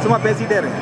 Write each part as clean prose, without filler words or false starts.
சும்மா பேசிக்கிட்டே இருங்க.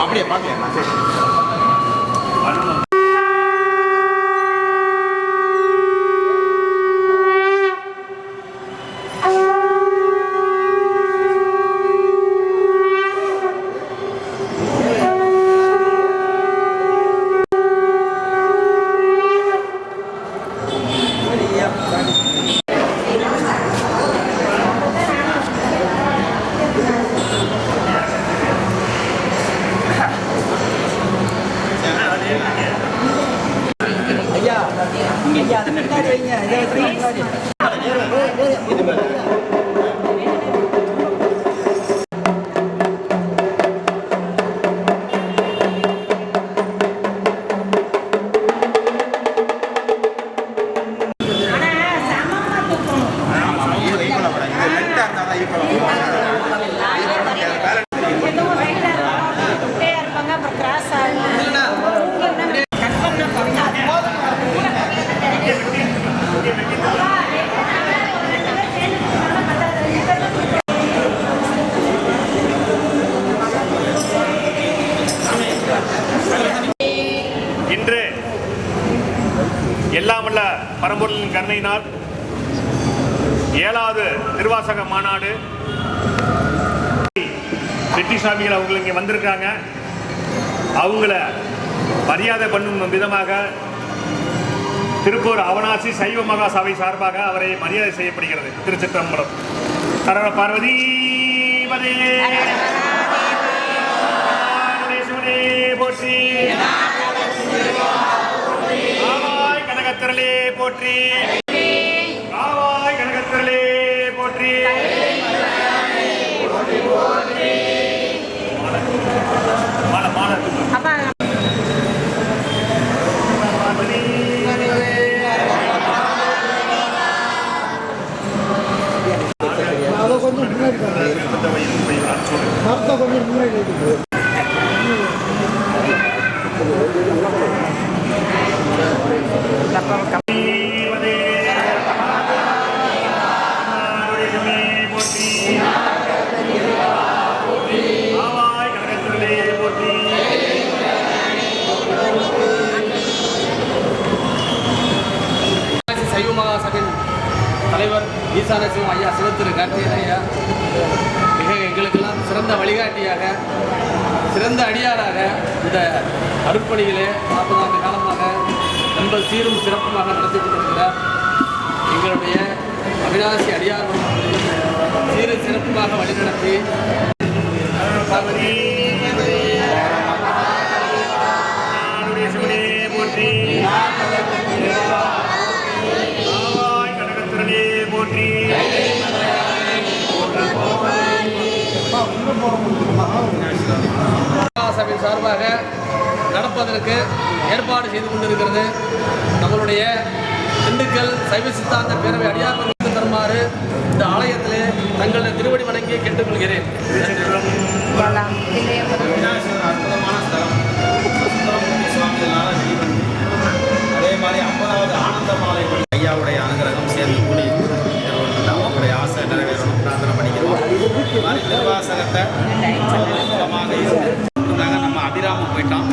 அப்படியே பார்க்கலையா? சரி. ஐயா அதை முன்னாடி வைங்க இதை வச்சு முன்னாடி இன்று எல்லாமல்ல பரம்பொருளின் கருணையினால் 7வது திருவாசக மாநாடு ரெட்டி சாமிகள் அவங்க இங்கே வந்திருக்காங்க. அவங்கள மரியாதை பண்ணும் விதமாக திருப்பூர் அவனாசி சைவ மகா சபை சார்பாக அவரை மரியாதை செய்யப்படுகிறது. திருச்சிற்றம்பலம். சரவண பார்வதி போற்றி, ஆவாய் கனகத்திரளே போற்றி, ஆவாய் கனகத்திரளே போற்றி. சைவ மகாசபையின் தலைவர் ஈசான சிவம் ஐயா சிவத்திரு கார்த்திகேயன் ஐயா மிக எங்களுக்கெல்லாம் சிறந்த வழிகாட்டியாக, சிறந்த அடியாராக இந்த அருட்பணிகளே 40 ஆண்டு காலமாக ரொம்ப சீரும் சிறப்புமாக நடத்தி கொண்டிருக்கிறார். எங்களுடைய அவிநாசி அடியார் சீரும் சிறப்புமாக வழிநடத்தி சபை சார்பாக நடப்பதற்கு ஏற்பாடு செய்து கொண்டிருக்கிறது. நம்மளுடைய திண்டுக்கல் சைவ சித்தாந்த பேரவை அடியார் தருமாறு இந்த ஆலயத்திலே தங்களுடைய திருவடி வணங்கி கேட்டுக்கொள்கிறேன். அற்புதமான ஸ்தலம். சுவாமிகளால் அதே மாதிரி 50வது ஆனந்த மாலை ஐயாவுடைய அனுகிரகம் சேர்ந்து கூடி அவங்களுடைய ஆசை நிறைவேறணும் பிரார்த்தனை பண்ணிக்கிறோம். இது மாதிரி திருவாசகத்தை மூலமாக இருந்தாங்க. நம்ம அபிராமம் போயிட்டோம்.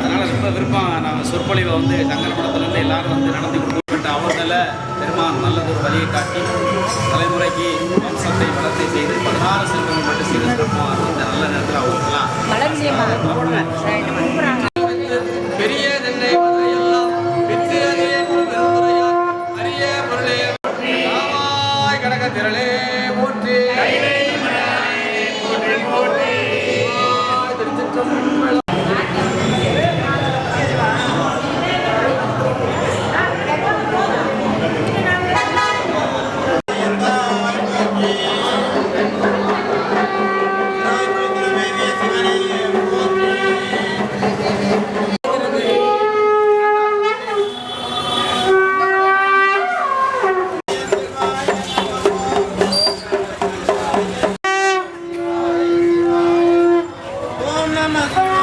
அதனால் ரொம்ப விருப்பம் நம்ம சொற்பொழிவை வந்து சங்கரமடத்துலேருந்து எல்லாரும் வந்து நடந்து கொடுக்கப்பட்ட அவர்களை பெருமான் நல்லதொரு வழியை காட்டி தலைமுறைக்கு வம்சத்தை வளர்த்தை செய்து 16 செல்வங்கள் மட்டும் செய்து சிறப்பாக இந்த நல்ல நேரத்தில் அவங்களுக்கெல்லாம் பெரிய திரளே போற்றி. Namaste.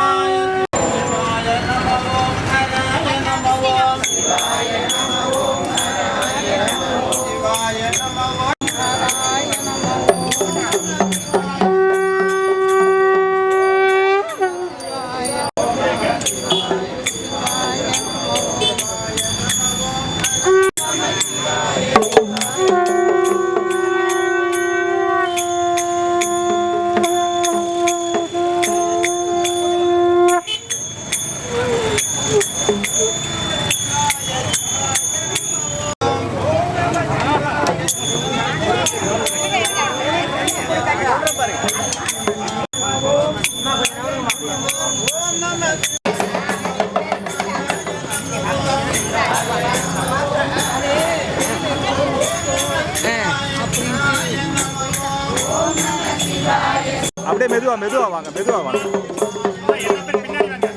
அப்படியே மெதுவா மெதுவா வாங்க மெதுவா வாங்க. பின்னாடி வாங்க.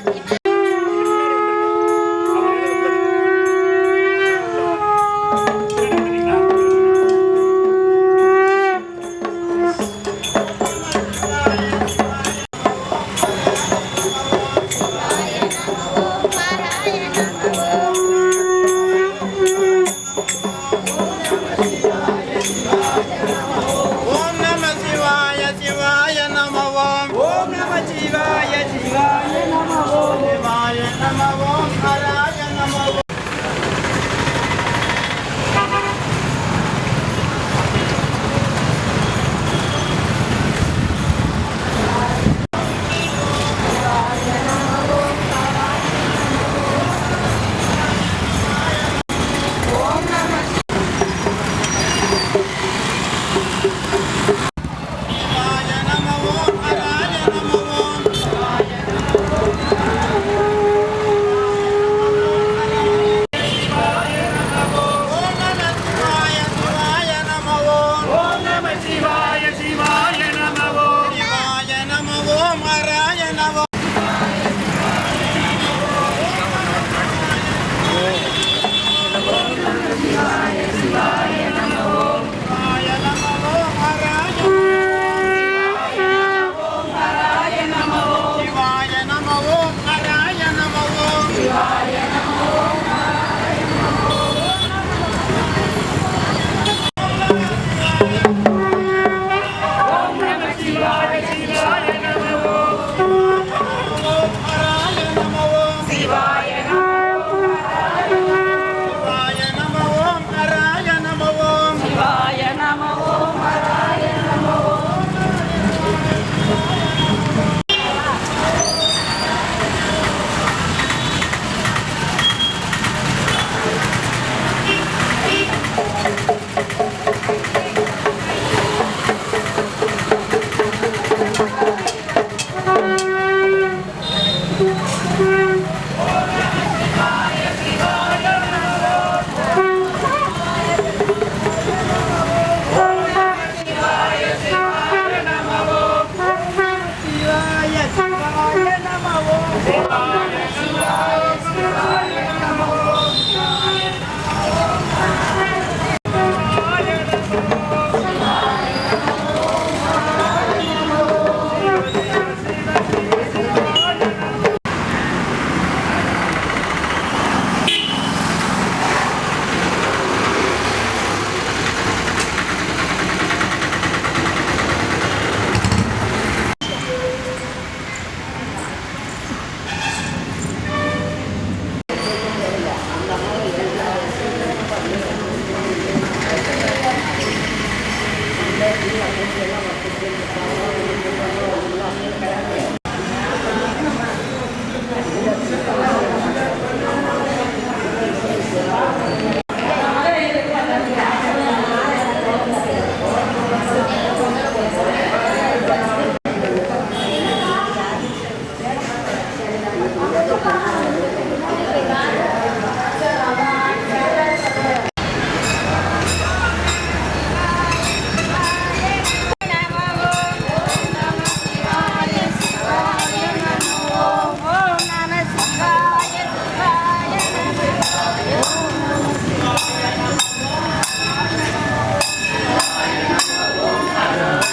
ஓம் நம சிவாய சிவாய நம ஓம். ஓம் நம சிவாய சிவாய நம ஓம். சிவாய நம ஓம் ஹராய நம ஓம். சிவாய நம ஓம் ஹராய நம ஓம். ஓம் நம சிவாய சிவாய நம ஓம். ஓம் நம சிவாய சிவாய நம ஓம். சிவாய நம ஓம் ஹராய நம ஓம். சிவாய நம ஓம் ஹராய சிவாய நம ஓம் ஹராய நம ஓம். ஹராய நம ஓம். சிவாய நம ஓம் ஹராய நம ஓம். சிவாய சிவாய நம ஓம்.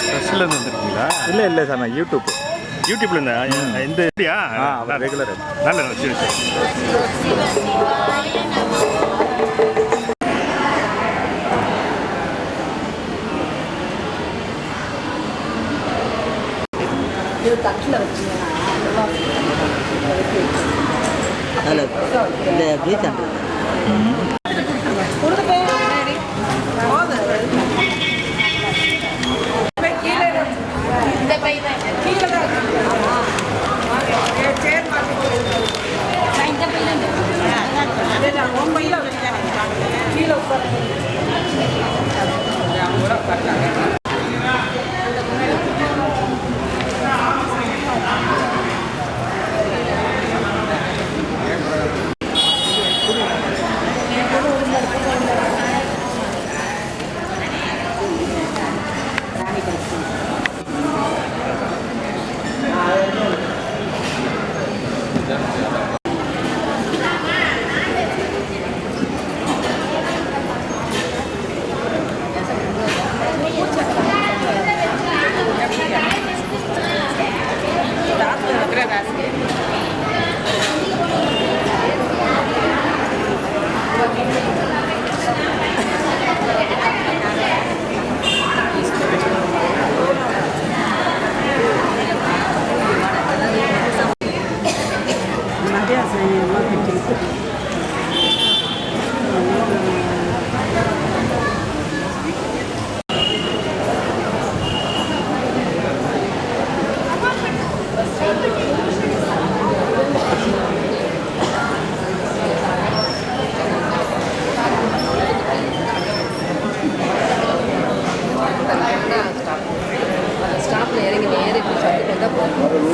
ட்ரெஸ்லேருந்து வந்துருக்கீங்களா? இல்லை இல்லை சார் நான் யூடியூப். யூடியூப்ல இருந்தா இந்த இப்படியா? ரெகுலர். நல்ல சரி சரி.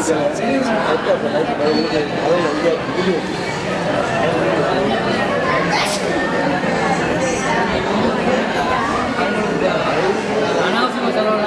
அனாவசியமாக செலவு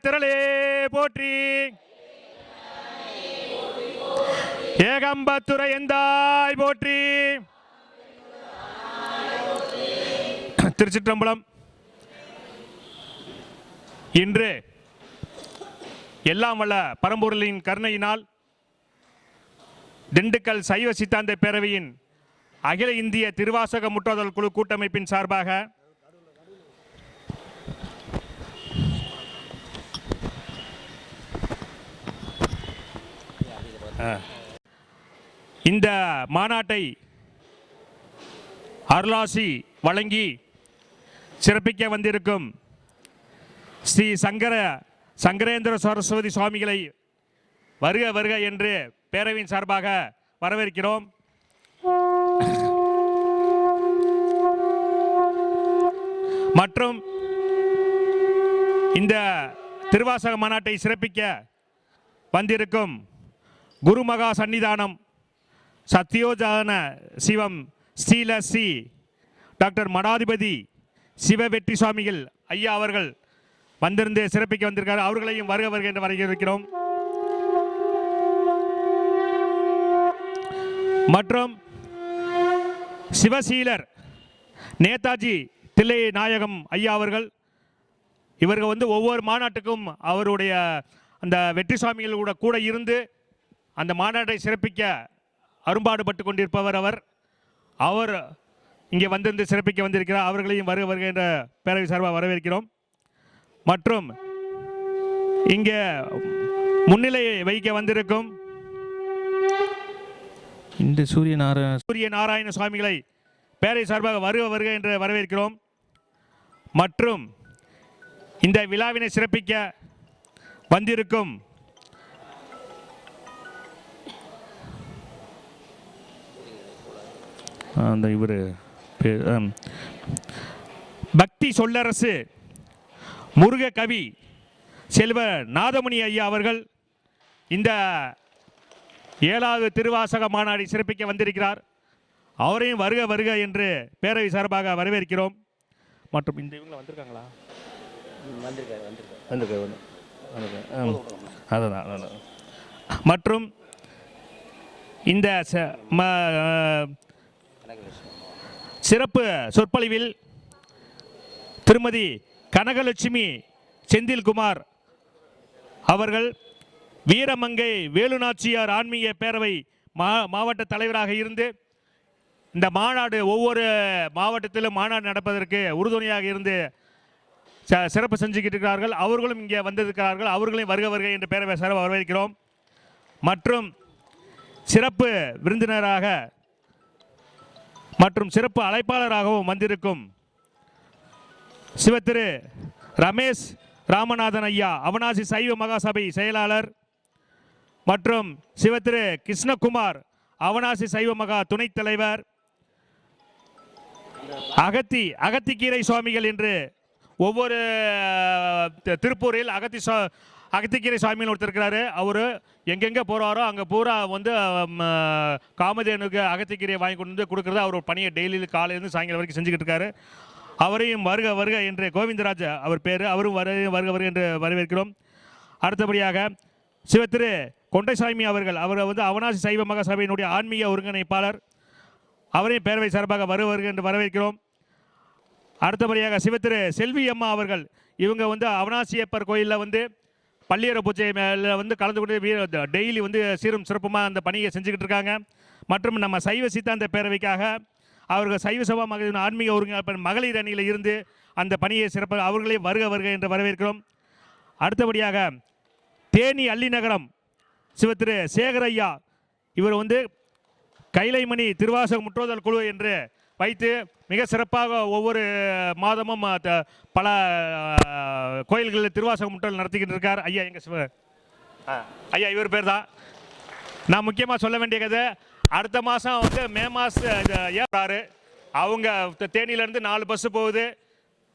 திரளே போற்றி, ஏகம்பத்துரை எந்தாய் போற்றி. திருச்சிற்றம்பலம். இன்று எல்லாம் வல்ல பரம்பொருளின் கருணையினால் திண்டுக்கல் சைவ சித்தாந்த பேரவையின் அகில இந்திய திருவாசக முற்றோதல் குழு கூட்டமைப்பின் சார்பாக இந்த மாநாட்டை அருளாசி வழங்கி சிறப்பிக்க வந்திருக்கும் ஸ்ரீ சங்கரேந்திர சரஸ்வதி சுவாமிகளை வருக வருக என்று பேரவையின் சார்பாக வரவேற்கிறோம். மற்றும் இந்த திருவாசக மாநாட்டை சிறப்பிக்க வந்திருக்கும் குருமகா சன்னிதானம் சத்யோஜான சிவம் ஸ்ரீலஸ்ரீ டாக்டர் மடாதிபதி சிவ வெற்றி சுவாமிகள் ஐயா அவர்கள் வந்திருந்து சிறப்பிக்க வந்திருக்கார். அவர்களையும் வருக வருக என்று வரவேற்கிறோம். மற்றும் சிவசீலர் நேதாஜி தில்லை நாயகம் ஐயா அவர்கள் இவர்கள் ஒவ்வொரு மாநாட்டுக்கும் அவருடைய அந்த வெற்றி சுவாமிகள் கூட இருந்து அந்த மாநாட்டை சிறப்பிக்க அரும்பாடுபட்டு கொண்டிருப்பவர் அவர் இங்கே வந்திருந்து சிறப்பிக்க வந்திருக்கிறார். அவர்களையும் வருக வருக என்ற பேரவை சார்பாக வரவேற்கிறோம். மற்றும் இங்கே முன்னிலை வைக்க வந்திருக்கும் இந்த சூரிய நாராயண சுவாமிகளை பேரவை சார்பாக வருக வருக என்று வரவேற்கிறோம். மற்றும் இந்த விழாவினை சிறப்பிக்க வந்திருக்கும் அந்த இவர் பக்தி சொல்லரசு முருக கவி செல்வ நாதமணி ஐயா அவர்கள் இந்த 7வது திருவாசக மாநாட்டை சிறப்பிக்க வந்திருக்கிறார். அவரையும் வருக வருக என்று பேரவை சார்பாக வரவேற்கிறோம். மற்றும் இந்த இவங்க வந்திருக்காங்களா? அதுதான். மற்றும் இந்த சிறப்பு சொற்பொழிவில் திருமதி கனகலட்சுமி செந்தில்குமார் அவர்கள் வீரமங்கை வேலுநாச்சியார் ஆன்மீக பேரவை மாவட்ட தலைவராக இருந்து இந்த மாநாடு ஒவ்வொரு மாவட்டத்திலும் மாநாடு நடப்பதற்கு உறுதுணையாக இருந்து சிறப்பு செஞ்சுக்கிட்டு இருக்கிறார்கள். அவர்களும் இங்கே வந்திருக்கிறார்கள். அவர்களையும் வருக வருக என்று பேரவை சார்பாக வரவேற்கிறோம். மற்றும் சிறப்பு விருந்தினராக மற்றும் சிறப்பு அழைப்பாளராகவும் வந்திருக்கும் சிவத்திரு ரமேஷ் ராமநாதன் ஐயா அவனாசி சைவ மகாசபை செயலாளர் மற்றும் சிவத்திரு கிருஷ்ணகுமார் அவனாசி சைவ மகா துணைத் தலைவர், அகத்திக்கீரை சுவாமிகள் என்று ஒவ்வொரு திருப்பூரில் அகத்திக்கீரை சுவாமிகள் ஒருத்தர் இருக்கிறாரு. அவர் எங்கெங்கே போகிறாரோ அங்கே பூரா காமதேனுக்கு அகத்திக்கீரையை வாங்கி கொண்டு வந்து கொடுக்குறது அவர் பணியை டெய்லியில் காலையிலேருந்து சாயங்காலம் வரைக்கும் செஞ்சுக்கிட்டு இருக்காரு. அவரையும் வருக வருக என்று கோவிந்தராஜ் அவர் பேர், அவரும் வருக வருக என்று வரவேற்கிறோம். அடுத்தபடியாக சிவத்திரு கொண்டைசாமி அவர்கள் அவனாசி சைவ மகாசபையினுடைய ஆன்மீக ஒருங்கிணைப்பாளர், அவரையும் பேரவை சார்பாக வருக என்று வரவேற்கிறோம். அடுத்தபடியாக சிவத்திரு செல்வி அம்மா அவர்கள் இவங்க அவனாசியப்பர் கோயிலில் பள்ளியற பூஜை மேலே கலந்து கொண்டு டெய்லி சீரும் சிறப்புமாக அந்த பணியை செஞ்சுக்கிட்டு இருக்காங்க. மற்றும் நம்ம சைவ சித்தாந்த பேரவைக்காக அவர்கள் சைவ சபா மகளிர் ஆன்மீக ஒருங்கிணைப்பாளர் மகளிர் அணியில் இருந்து அந்த பணியை சிறப்பாக அவர்களே வருக வருக என்று வரவேற்கிறோம். அடுத்தபடியாக தேனி அள்ளிநகரம் சிவத்திரு சேகர் ஐயா, இவர் வந்து கைலைமணி திருவாசக முற்றோதல் குழு என்று வைத்து மிக சிறப்பாக ஒவ்வொரு மாதமும் பல கோயில்களில் திருவாசக முற்றோதல் நடத்திக்கிட்டு இருக்கார். ஐயா எங்கள் ஐயா இவர் பேர் தான். நான் முக்கியமாக சொல்ல வேண்டிய கதை, அடுத்த மாதம் வந்து மே மாதம் ஏறாரு. அவங்க தேனியிலேருந்து 4 பஸ்ஸு போகுது,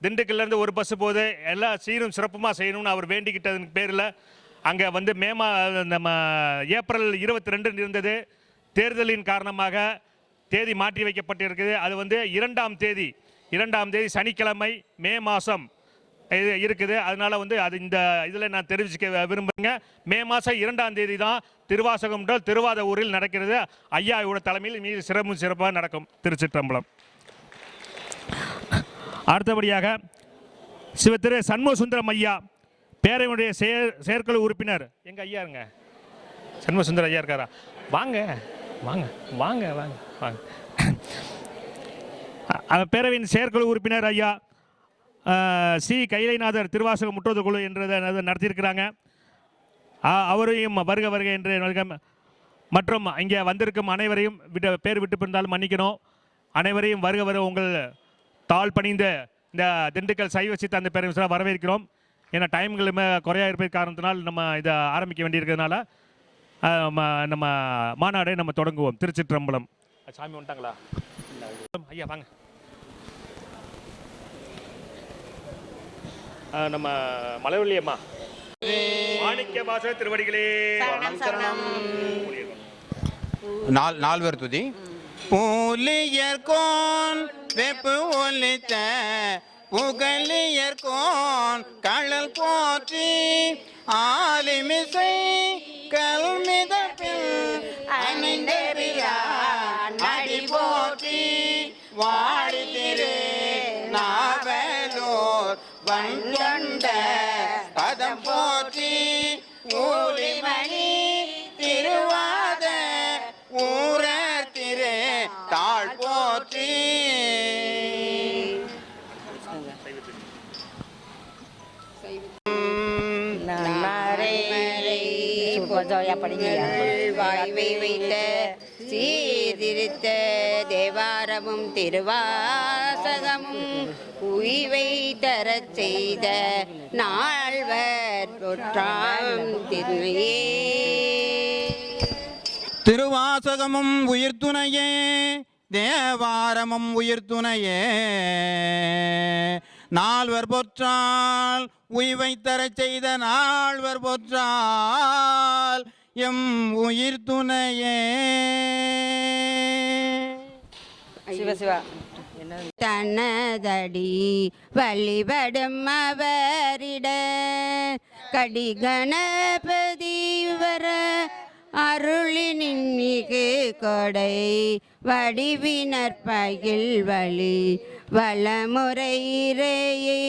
திண்டுக்கல்லேருந்து 1 பஸ்ஸு போகுது. எல்லாம் சீரும் சிறப்புமாக செய்யணும்னு அவர் வேண்டிக்கிட்டதன் பேரில் அங்கே வந்து நம்ம ஏப்ரல் 22 இருந்தது. தேர்தலின் காரணமாக தேதி மாற்றி வைக்கப்பட்டிருக்குது. அது வந்து 2ஆம் தேதி சனிக்கிழமை மே மாதம் இது இருக்குது. அதனால் வந்து அது இந்த இதில் நான் தெரிவிச்சுக்க விரும்புகிறேங்க. மே மாதம் 2ஆம் தேதி தான் திருவாசகம் திருவாத ஊரில் நடக்கிறது. ஐயாவோட தலைமையில் மீது சிறப்பாக நடக்கும். திருச்சிற்றம்பலம். அடுத்தபடியாக சிவத்திரு சண்முக சுந்தரம் ஐயா, பேரவையுடைய செயற்குழு உறுப்பினர். எங்கள் ஐயா இருங்க, சண்முக சுந்தரம் ஐயா இருக்காரா? வாங்க வாங்க வாங்க வாங்க வாங்க. பேரவையின் செயற்குழு உறுப்பினர் ஐயா சி கைலைநாதர் திருவாசக முற்றோதல் குழு என்றதை நடத்தியிருக்கிறாங்க. அவரையும் வருக வருக என்று மற்றும் இங்கே வந்திருக்கும் அனைவரையும் பேர் விட்டு பிறந்தாலும் மன்னிக்கணும். அனைவரையும் வருக வருக உங்கள் தாழ் பணிந்த இந்த திண்டுக்கல் சைவ சித்தாந்த பேரவை வரவேற்கிறோம். ஏன்னா டைம்களுமே குறையாக இருப்பது காரணத்தினால் நம்ம இதை ஆரம்பிக்க வேண்டியிருக்கிறதுனால நம்ம மாநாடை நம்ம தொடங்குவோம். திருச்சிற்றம்பலம். சாமி வந்துட்டாங்களா? ஐயா வாங்க. நம்ம மலைவள்ளி அம்மா மாணிக்க வாச திருவடிகளே நால்வர் துதி. பூலியர்கோன் வெப்பு ஒலித்த புகழியர்கோன் கழல் போற்றி ஆலிமிசை கல்மிதப்பில் அணிந்தெறியான் அடி போற்றி வாடி திரு நாவலூர் வண்கொண்ட பதம் போற்றி ஊழிமணி திருவாத ஊரர் திரு தாழ் போற்றி. வாய்வை வைத்த சீர்திருத்த தேவாரமும் திருவாசகமும் உய்வை தரச் செய்த நால்வர் தொற்றாம் திருநையே. திருவாசகமும் உயிர்த்துணையே, தேவாரமும் உயிர்த்துணையே, நால்வர் பொற்றால் உய்வை தரச் செய்த நால்வர் பொற்றால் எம் உயிர்த்துணையே. சிவசிவா தனதடி வழிபடும் அவரிட கடி கணபதி வர அருளினின் மிகு கொடை வடிவினர் பகில் வழி வளமுறையிறையே.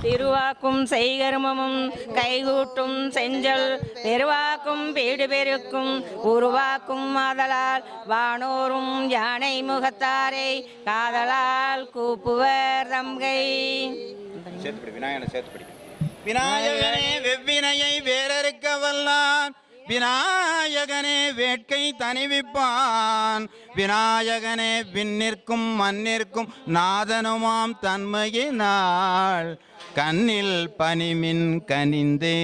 திருவாக்கும் செய்கர்மமும் கைகூட்டும் செஞ்சல் பெருவாக்கும் வீடு பெருக்கும் உருவாக்கும் ஆதலால் வானோரும் யானை முகத்தாரை காதலால் கூப்புவர் தம்கை. விநாயகனே வெவ்வினையை வேறறுக்க வல்லான், விநாயகனே வேட்கை தணிவிப்பான், விநாயகனே விண்ணிற்கும் மண்ணிற்கும் நாதனுமாம் தன்மையினாள் கண்ணில் பனிமின் கனிந்தே.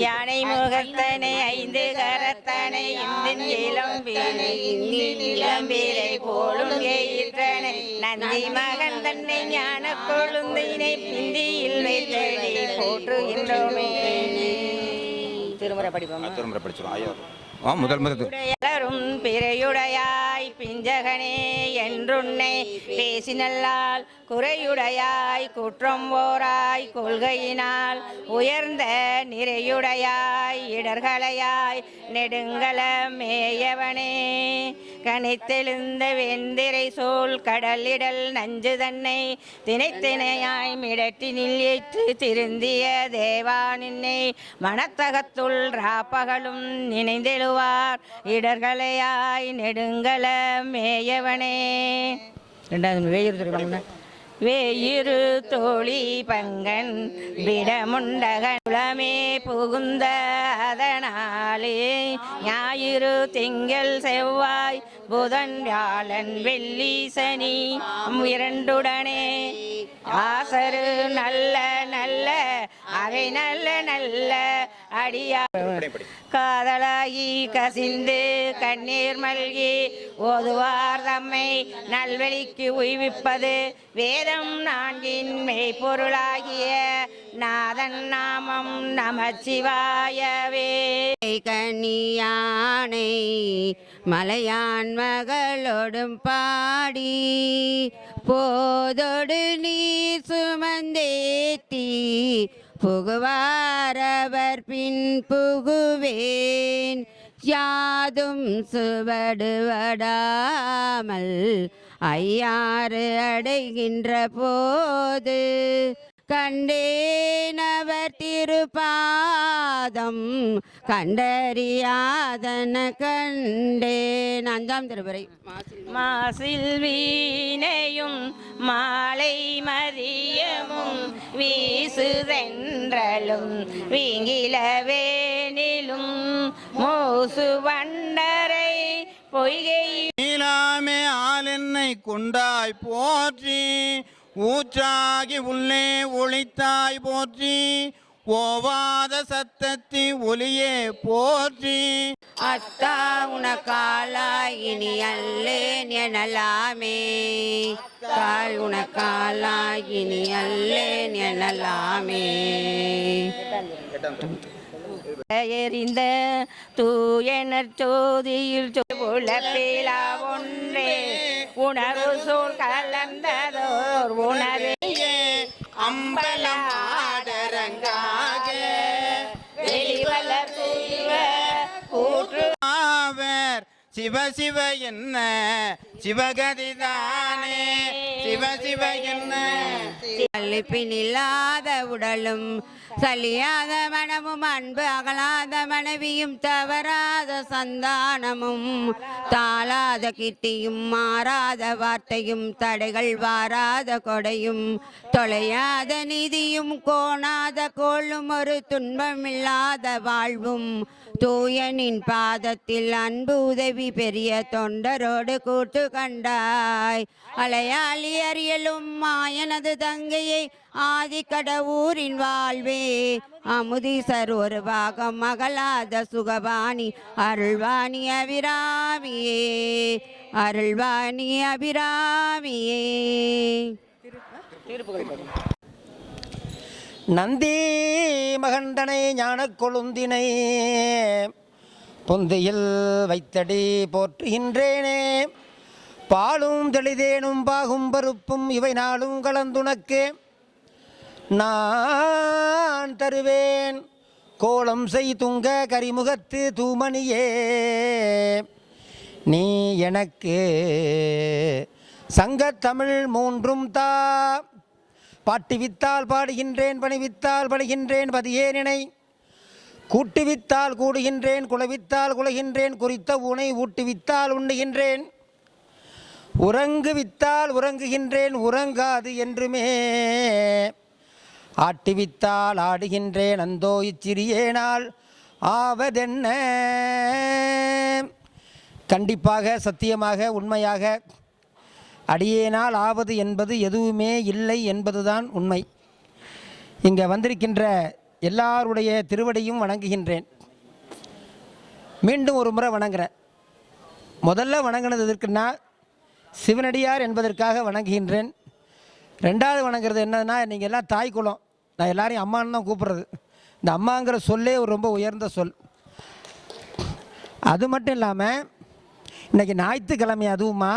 யானை முகத்தனை ஐந்து கரத்தனை இந்தின் இளம்பீரை போலும் எயிற்றனை நந்தி மகன் தன்னை ஞான கொழுந்தினை பிந்தியில் வைத்தடி போற்றுகின்றோமே. திருமுறை படிப்போம். திருமுறை படிச்சிடும். முதல் பிறையுடையாய் பிஞ்சகனே என்றுன்னை பேசினல்லால் குறையுடையாய் குற்றம் ஓராய் கொள்கையினால் உயர்ந்த நிறையுடையாய் இடர்களையாய் நெடுங்கல மேயவனே கனித்தெழுந்த வெந்திரை சோல் கடலிடல் நஞ்சு தன்னை தினைத்தினையாய் மிடட்டினில் ஏற்று திருந்திய தேவா நின்னை மனத்தகத்துள் ராப்பகலும் நினைந்தெழுவார் இடர்களையாய் நெடுங்கல மேயவனே. ரெண்டாவது வேயிறு வேயிறு தோழி பங்கன் விடமுண்டகமே புகுந்த அதனாலே ஞாயிறு திங்கள் செவ்வாய் புதன் வியாழன் வெள்ளி சனி இரண்டுடனே ஆசரு நல்ல நல்ல அவை நல்ல நல்ல அடியா காதலாகி கசிந்து கண்ணீர் மல்கி ஓதுவார் தம்மை நல்வழிக்கு உய்விப்பது வேதம் நான்கின் மெய்ப்பொருளாகிய நாதன் நாமம் நமச்சிவாயவே. கனியானை மலையான் மகளோடும் பாடி போதொடு நீர் சுமந்தேத்தி புகுவாரவர் பின் புகுவேன் யாதும் சுவடுவடாமல் ஐயாறு அடைகின்ற போது கண்டேனவர் திருப்பாதம் கண்டறியாதன கண்டேன். அஞ்சாம் திருமுறை. மாசில் வீணையும் மாலை மதியமும் வீசுதென்றலும் வீங்கிலவேனிலும் மூசு வண்டரை பொய்கை நீலாமே ஆளென்னை கொண்டாய் போற்றி ஊற்றாகி உள்ளே ஒளித்தாய் போற்றி ஓவாத சத்தத்தி ஒளியே போற்றி. அத்தா உனக்காலாய் இனி அல்லேன் எனலாமே கால் உனக்காலாய் இனி அல்லேன் எனலாமே. எறிந்த தூயனர் ஜோதியில் உலப்பிலா ஒன்றே உணர்வு சூழ் கலந்ததோர் உணவே அம்பலமாடரங்காக வெளிவளர் சிவ கூற்று ஆவர் சிவ சிவ என்ன சிவகதிதானே சிவ சிவ என்ன. அழிப்பினில்லாத உடலும் சலியாத மனமும் அன்பு அகலாத மனைவியும் தவறாத சந்தானமும் தாளாத கீர்த்தியும் மாறாத வார்த்தையும் தடைகள் வாராத கொடையும் தொலையாத நீதியும் கோணாத கோளும் ஒரு துன்பமில்லாத வாழ்வும் தூயனின் பாதத்தில் அன்பு உதவி பெரிய தொண்டரோடு கூட்டு கண்டாய் அலையாளி அறியலும் மாயனது தங்கையை ஆதிக்கடவூரின் வாழ்வே அமுதீசர் ஒரு பாகம் மகளாத சுகபாணி அருள்வாணி அபிராமியே அருள்வாணி அபிராமியே. நந்தி மகண்டனை ஞான கொழுந்தினை பொந்தையில் வைத்தடி போற்றுகின்றேனே பாலும் தெளிதேனும் பாகும் பருப்பும் இவை நாளும் கலந்துனக்கு நான் தருவேன் கோலம் செய் துங்க கரிமுகத்து தூமணியே நீ எனக்கு சங்கத்தமிழ் மூன்றும் தா பாட்டுவித்தால் பாடுகின்றேன் பணிவித்தால் படுகின்றேன் பதியே நினை கூட்டுவித்தால் கூடுகின்றேன் குலவித்தால் குலைகின்றேன் குறித்த உனை ஊட்டுவித்தால் உண்ணுகின்றேன் உறங்குவித்தால் உறங்குகின்றேன் உறங்காது என்றுமே ஆட்டுவித்தால் ஆடுகின்றேன் அந்தோ இச்சிறியேனால் ஆவதென்ன. கண்டிப்பாக சத்தியமாக உண்மையாக அடியேனால் ஆவது என்பது எதுவுமே இல்லை என்பதுதான் உண்மை. இங்கே வந்திருக்கின்ற எல்லாருடைய திருவடியும் வணங்குகின்றேன். மீண்டும் ஒரு முறை வணங்குறேன். முதல்ல வணங்கினது எதற்குன்னா சிவனடியார் என்பதற்காக வணங்குகின்றேன். ரெண்டாவது வணங்குறது என்னதுன்னா, நீங்கள் எல்லாம் தாய் குலம், நான் எல்லாரையும் அம்மான்னு தான் கூப்பிட்றது. இந்த அம்மாங்கிற சொல்லே ஒரு ரொம்ப உயர்ந்த சொல். அது மட்டும் இல்லாமல் இன்றைக்கி ஞாயிற்றுக்கிழமை அதுவுமா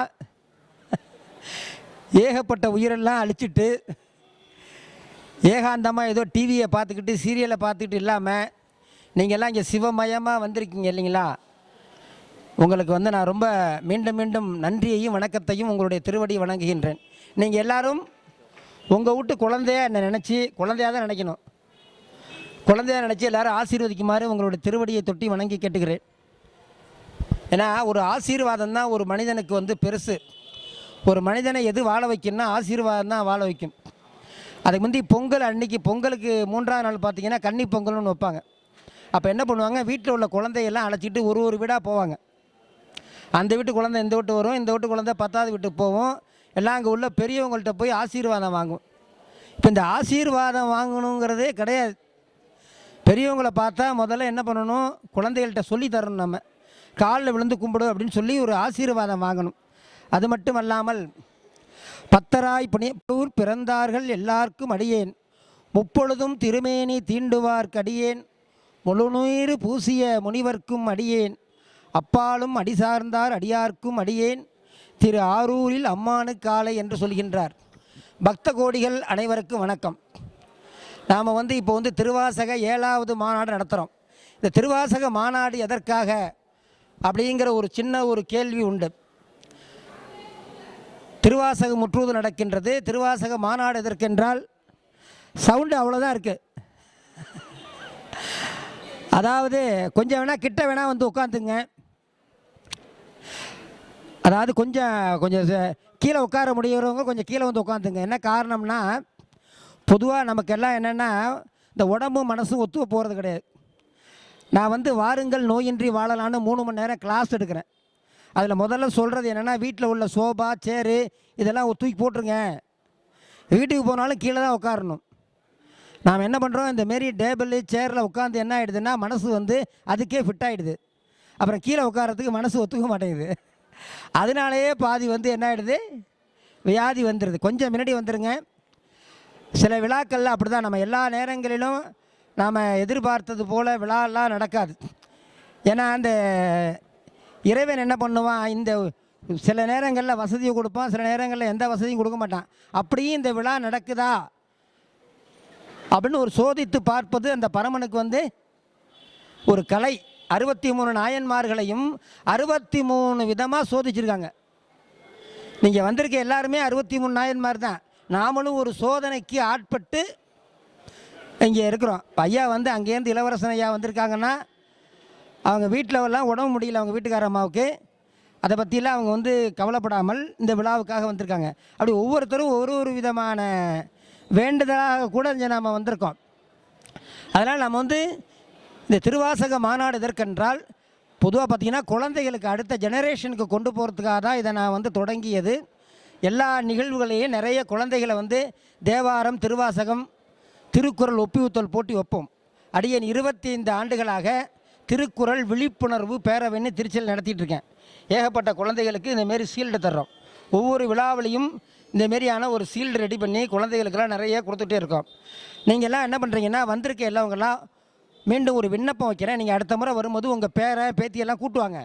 ஏகப்பட்ட உயிரெல்லாம் அழிச்சிட்டு ஏகாந்தமாக ஏதோ டிவியை பார்த்துக்கிட்டு சீரியலை பார்த்துக்கிட்டு இல்லாமல் நீங்கள்லாம் இங்கே சிவமயமாக வந்திருக்கீங்க இல்லைங்களா? உங்களுக்கு வந்து நான் ரொம்ப மீண்டும் மீண்டும் நன்றியையும் வணக்கத்தையும் உங்களுடைய திருவடி வணங்குகின்றேன். நீங்கள் எல்லாரும் உங்கள் வீட்டு குழந்தைய என்னை நினச்சி குழந்தையாக தான் நினைக்கணும். குழந்தையாக நினச்சி எல்லோரும் ஆசீர்வதிக்குமாறு உங்களுடைய திருவடியை தொட்டி வணங்கி கேட்டுக்கிறேன். ஏன்னா ஒரு ஆசீர்வாதம் தான் ஒரு மனிதனுக்கு வந்து பெருசு. ஒரு மனிதனை எது வாழ வைக்கணும்னா ஆசீர்வாதம் தான் வாழ வைக்கும். அதுக்கு முந்தி பொங்கல் அன்னைக்கு பொங்கலுக்கு 3ஆவது நாள் பார்த்திங்கன்னா கன்னி பொங்கல்னு வைப்பாங்க. அப்போ என்ன பண்ணுவாங்க, வீட்டில் உள்ள குழந்தையெல்லாம் அழைச்சிட்டு ஒரு வீடாக போவாங்க. அந்த வீட்டு குழந்தை இந்த வீட்டு வரும், இந்த வீட்டு குழந்தை 10வது வீட்டுக்கு போவோம். எல்லாம் அங்கே உள்ள பெரியவங்கள்ட்ட போய் ஆசீர்வாதம் வாங்கும். இப்போ இந்த ஆசீர்வாதம் வாங்கணுங்கிறதே கிடையாது. பெரியவங்களை பார்த்தா முதல்ல என்ன பண்ணணும், குழந்தைகள்கிட்ட சொல்லி தரணும். நம்ம காலில் விழுந்து கும்பிடு அப்படின்னு சொல்லி ஒரு ஆசீர்வாதம் வாங்கணும். அது மட்டும் அல்லாமல் பத்தராய் பணியூர் பிறந்தார்கள் எல்லாருக்கும் அடியேன், முப்பொழுதும் திருமேனி தீண்டுவார்க்கடியேன், முழுநீர் பூசிய முனிவர்க்கும் அடியேன், அப்பாலும் அடி சார்ந்தார் அடியார்க்கும் அடியேன், திரு ஆரூரில் அம்மானுக்காலை என்று சொல்கின்றார். பக்த கோடிகள் அனைவருக்கும் வணக்கம். நாம் வந்து இப்போ வந்து திருவாசக 7வது மாநாடு நடத்துகிறோம். இந்த திருவாசக மாநாடு எதற்காக அப்படிங்கிற ஒரு சின்ன ஒரு கேள்வி உண்டு. திருவாசக முற்றுவது நடக்கின்றது. திருவாசக மாநாடு எதற்கென்றால் சவுண்டு அவ்வளோதான் இருக்குது. அதாவது கொஞ்சம் வேணால் கிட்ட வேணால் வந்து உட்காந்துங்க. அதாவது கொஞ்சம் கீழே உட்கார முடியறவங்க கொஞ்சம் கீழே வந்து உட்காந்துங்க. என்ன காரணம்னா, பொதுவாக நமக்கெல்லாம் என்னென்னா இந்த உடம்பும் மனசும் ஒத்து போகிறது கிடையாது. நான் வந்து வாருங்கள் நோயின்றி வாழலான்னு 3 மணி நேரம் கிளாஸ் எடுக்கிறேன். அதில் முதல்ல சொல்கிறது என்னென்னா, வீட்டில் உள்ள சோபா சேரு இதெல்லாம் தூக்கி போட்டுருங்க. வீட்டுக்கு போனாலும் கீழே தான் உட்காரணும். நாம் என்ன பண்ணுறோம், இந்தமாரி டேபிள் சேரில் உட்காந்து என்ன ஆகிடுதுன்னா மனசு வந்து அதுக்கே ஃபிட் ஆகிடுது. அப்புறம் கீழே உட்காரத்துக்கு மனசு ஒத்துக்க மாட்டேங்குது. அதனாலேயே பாதி வந்து என்ன ஆகிடுது, வியாதி வந்துடுது. கொஞ்சம் முன்னாடி வந்துடுங்க. சில விழாக்களில் அப்படி தான், நம்ம எல்லா நேரங்களிலும் நாம் எதிர்பார்த்தது போல் விழாலாம் நடக்காது. ஏன்னா அந்த இறைவன் என்ன பண்ணுவான், இந்த சில நேரங்களில் வசதியை கொடுப்பான், சில நேரங்களில் எந்த வசதியும் கொடுக்க மாட்டான். அப்படியும் இந்த விழா நடக்குதா அப்படின்னு ஒரு சோதித்து பார்ப்பது அந்த பரமனுக்கு வந்து ஒரு கலை. 63 நாயன்மார்களையும் 63 விதமாக சோதிச்சிருக்காங்க. நீங்கள் வந்திருக்க எல்லாருமே 63 நாயன்மார் தான். நாமளும் ஒரு சோதனைக்கு ஆட்பட்டு இங்கே இருக்கிறோம். ஐயா வந்து அங்கேருந்து இளவரசன் ஐயா வந்திருக்காங்கன்னா அவங்க வீட்டில் எல்லாம் உடம்பு முடியல, அவங்க வீட்டுக்கார அம்மாவுக்கு. அதை பற்றிலாம் அவங்க வந்து கவலைப்படாமல் இந்த விழாவுக்காக வந்திருக்காங்க. அப்படி ஒவ்வொருத்தரும் ஒரு விதமான வேண்டுதலாக கூட இங்கே நாம் வந்திருக்கோம். அதனால் நம்ம வந்து இந்த திருவாசக மாநாடு எதற்கென்றால், பொதுவாக பார்த்திங்கன்னா குழந்தைகளுக்கு அடுத்த ஜெனரேஷனுக்கு கொண்டு போகிறதுக்காக தான் இதை நான் வந்து தொடங்கியது. எல்லா நிகழ்வுகளையும் நிறைய குழந்தைகளை வந்து தேவாரம், திருவாசகம், திருக்குறள் ஒப்பிவுத்தல் போட்டி வைப்போம். அடியேன் 25 ஆண்டுகளாக திருக்குறள் விழிப்புணர்வு பேரவைன்னு திருச்சியில் நடத்திட்டு இருக்கேன். ஏகப்பட்ட குழந்தைகளுக்கு இந்தமாரி சீல்டு தர்றோம். ஒவ்வொரு விழாவிலையும் இந்தமாரியான ஒரு சீல்டு ரெடி பண்ணி குழந்தைகளுக்கெல்லாம் நிறைய கொடுத்துட்டே இருக்கோம். நீங்கள்லாம் என்ன பண்ணுறீங்கன்னா, வந்திருக்க எல்லாவங்கெல்லாம் மீண்டும் ஒரு விண்ணப்பம் வைக்கிறேன். நீங்கள் அடுத்த முறை வரும்போது உங்கள் பேரை பேத்தியெல்லாம் கூட்டுவாங்க.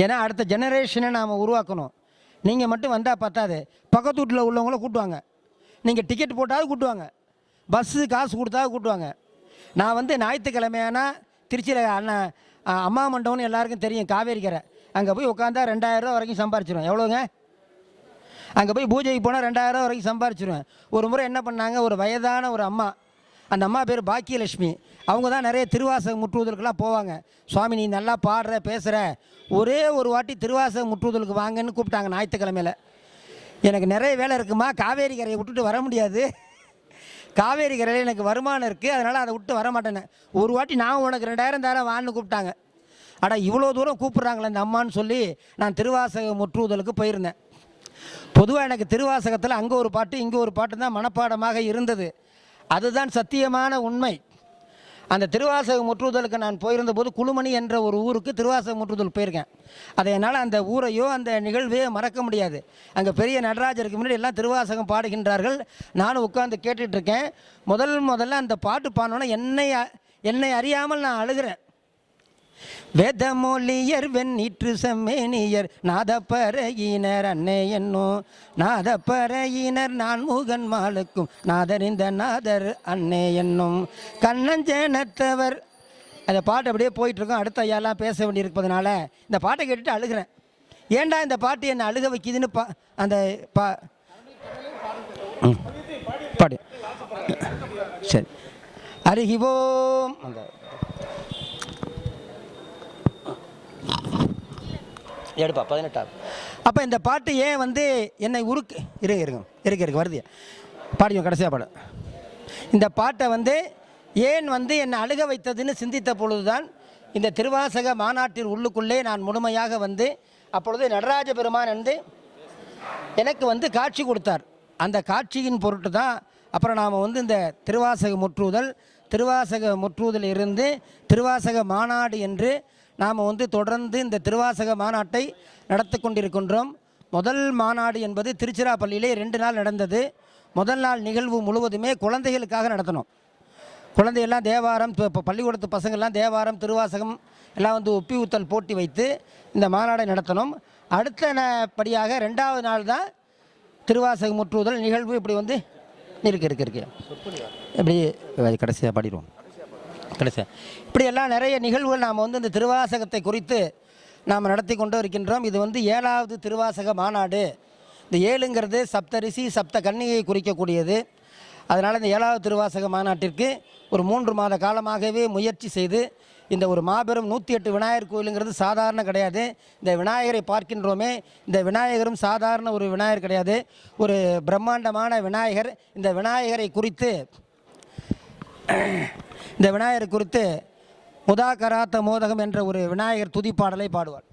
ஏன்னா அடுத்த ஜெனரேஷனை நாம் உருவாக்கணும். நீங்கள் மட்டும் வந்தால் பத்தாது, பக்கத்து வீட்டில் உள்ளவங்கள கூட்டுவாங்க. நீங்கள் டிக்கெட் போட்டாவது கூட்டுவாங்க, பஸ்ஸு காசு கொடுத்தாவது கூட்டுவாங்க. நான் வந்து ஞாயிற்றுக்கிழமையானா திருச்சியில் அம்மா மண்டபம்னு எல்லாருக்கும் தெரியும், காவேரிக்கரை. அங்கே போய் உட்காந்தா 2000 ரூபா வரைக்கும் சம்பாரிச்சிருவேன். எவ்வளோங்க? அங்கே போய் பூஜைக்கு போனால் 2000 ரூபா வரைக்கும் சம்பாரிச்சிருவேன். ஒரு முறை என்ன பண்ணாங்க, ஒரு வயதான ஒரு அம்மா, அந்த அம்மா பேர் பாக்கியலட்சுமி. அவங்க தான் நிறைய திருவாசக முற்றுவதற்கெல்லாம் போவாங்க. சுவாமி நீ நல்லா பாடுற பேசுகிற, ஒரே ஒரு வாட்டி திருவாசக முற்றுவதற்கு வாங்கன்னு கூப்பிட்டாங்க ஞாயிற்றுக்கிழமையில். எனக்கு நிறைய வேலை இருக்குமா, காவேரி கரையை விட்டுட்டு வர முடியாது, காவேரி கரையில் எனக்கு வருமானம் இருக்குது, அதனால் அதை விட்டு வர மாட்டேன்னு. ஒரு வாட்டி நான் உனக்கு 2000 தரேன் வான்னு கூப்பிட்டாங்க. அடா இவ்வளோ தூரம் கூப்பிட்றாங்களே இந்த அம்மான்னு சொல்லி நான் திருவாசக முற்றுவதற்கு போயிருந்தேன். பொதுவாக எனக்கு திருவாசகத்தில் அங்கே ஒரு பாட்டு இங்கே ஒரு பாட்டு தான் மனப்பாடமாக இருந்தது. அதுதான் சத்தியமான உண்மை. அந்த திருவாசக முற்றுதலுக்கு நான் போயிருந்த போது குழுமணி என்ற ஒரு ஊருக்கு திருவாசக முற்றுதல் போயிருக்கேன். அதை என்னால் அந்த ஊரையோ அந்த நிகழ்வையோ மறக்க முடியாது. அங்கே பெரிய நடராஜருக்கு முன்னாடி எல்லாம் திருவாசகம் பாடுகின்றார்கள். நானும் உட்காந்து கேட்டுட்ருக்கேன். முதல்ல அந்த பாட்டு பாடணுன்னா என்னை அறியாமல் நான் அழுகிறேன். வேதமொழியர் வெண்ணீற்று செம்மேனியர் நாதப்பறையினர் அன்னை என்னும் நாதப்பறையினர் நான் முகன் மாலுக்கும் நாதறிந்த நாதர் அன்னை என்னும் கண்ணஞ்சேனத்தவர். அந்த பாட்டு அப்படியே போயிட்டுருக்கோம். அடுத்த ஐயாலாம் பேச வேண்டியிருப்பதுனால இந்த பாட்டை கேட்டுட்டு அழுகிறேன். ஏன்டா இந்த பாட்டு என்னை அழுக வைக்குதுன்னு அந்த பாடு. சரி, அருகிவோம். அந்த எடுப்பா 18. அப்போ இந்த பாட்டு ஏன் வந்து என்னை இருங்க வருது பாடியும் கடைசியாக பாடு. இந்த பாட்டை வந்து ஏன் வந்து என்னை அழுக வைத்ததுன்னு சிந்தித்த பொழுதுதான் இந்த திருவாசக மாநாட்டின் உள்ளுக்குள்ளே நான் முழுமையாக வந்து அப்பொழுது நடராஜ பெருமான் வந்து எனக்கு வந்து காட்சி கொடுத்தார். அந்த காட்சியின் பொருட்டு தான் அப்புறம் நாம் வந்து இந்த திருவாசக முற்றுதல் இருந்து திருவாசக மாநாடு என்று நாம் வந்து தொடர்ந்து இந்த திருவாசக மாநாட்டை நடத்தி கொண்டிருக்கின்றோம். முதல் மாநாடு என்பது திருச்சிராப்பள்ளியிலே 2 நாள் நடந்தது. முதல் நாள் நிகழ்வு முழுவதுமே குழந்தைகளுக்காக நடத்தினோம். குழந்தையெல்லாம் தேவாரம், இப்போ பள்ளிக்கூடத்து பசங்கள்லாம் தேவாரம் திருவாசகம் எல்லாம் வந்து ஒப்பி ஊத்தல் போட்டி வைத்து இந்த மாநாடை நடத்தினோம். படியாக 2வது நாள் தான் திருவாசக முற்றுதல் நிகழ்வு. இப்படி வந்து இருக்கு இப்படி கடைசியாக பாடிடுவோம். கடைசியாக இப்படியெல்லாம் நிறைய நிகழ்வுகள் நாம் வந்து இந்த திருவாசகத்தை குறித்து நாம் நடத்தி கொண்டு இருக்கின்றோம். இது வந்து 7வது திருவாசக மாநாடு. இந்த 7ங்கிறது சப்தரிசி சப்த கன்னியை குறிக்கக்கூடியது. அதனால் இந்த 7வது திருவாசக மாநாட்டிற்கு ஒரு 3 மாத காலமாகவே முயற்சி செய்து இந்த ஒரு மாபெரும் 108 விநாயகர் கோயிலுங்கிறது சாதாரண கிடையாது. இந்த விநாயகரை பார்க்கின்றோமே, இந்த விநாயகரும் சாதாரண ஒரு விநாயகர் கிடையாது, ஒரு பிரம்மாண்டமான விநாயகர். இந்த விநாயகரை குறித்து முதாகராத்த மோதகம் என்ற ஒரு விநாயகர் துதிப்பாடலை பாடுவார்.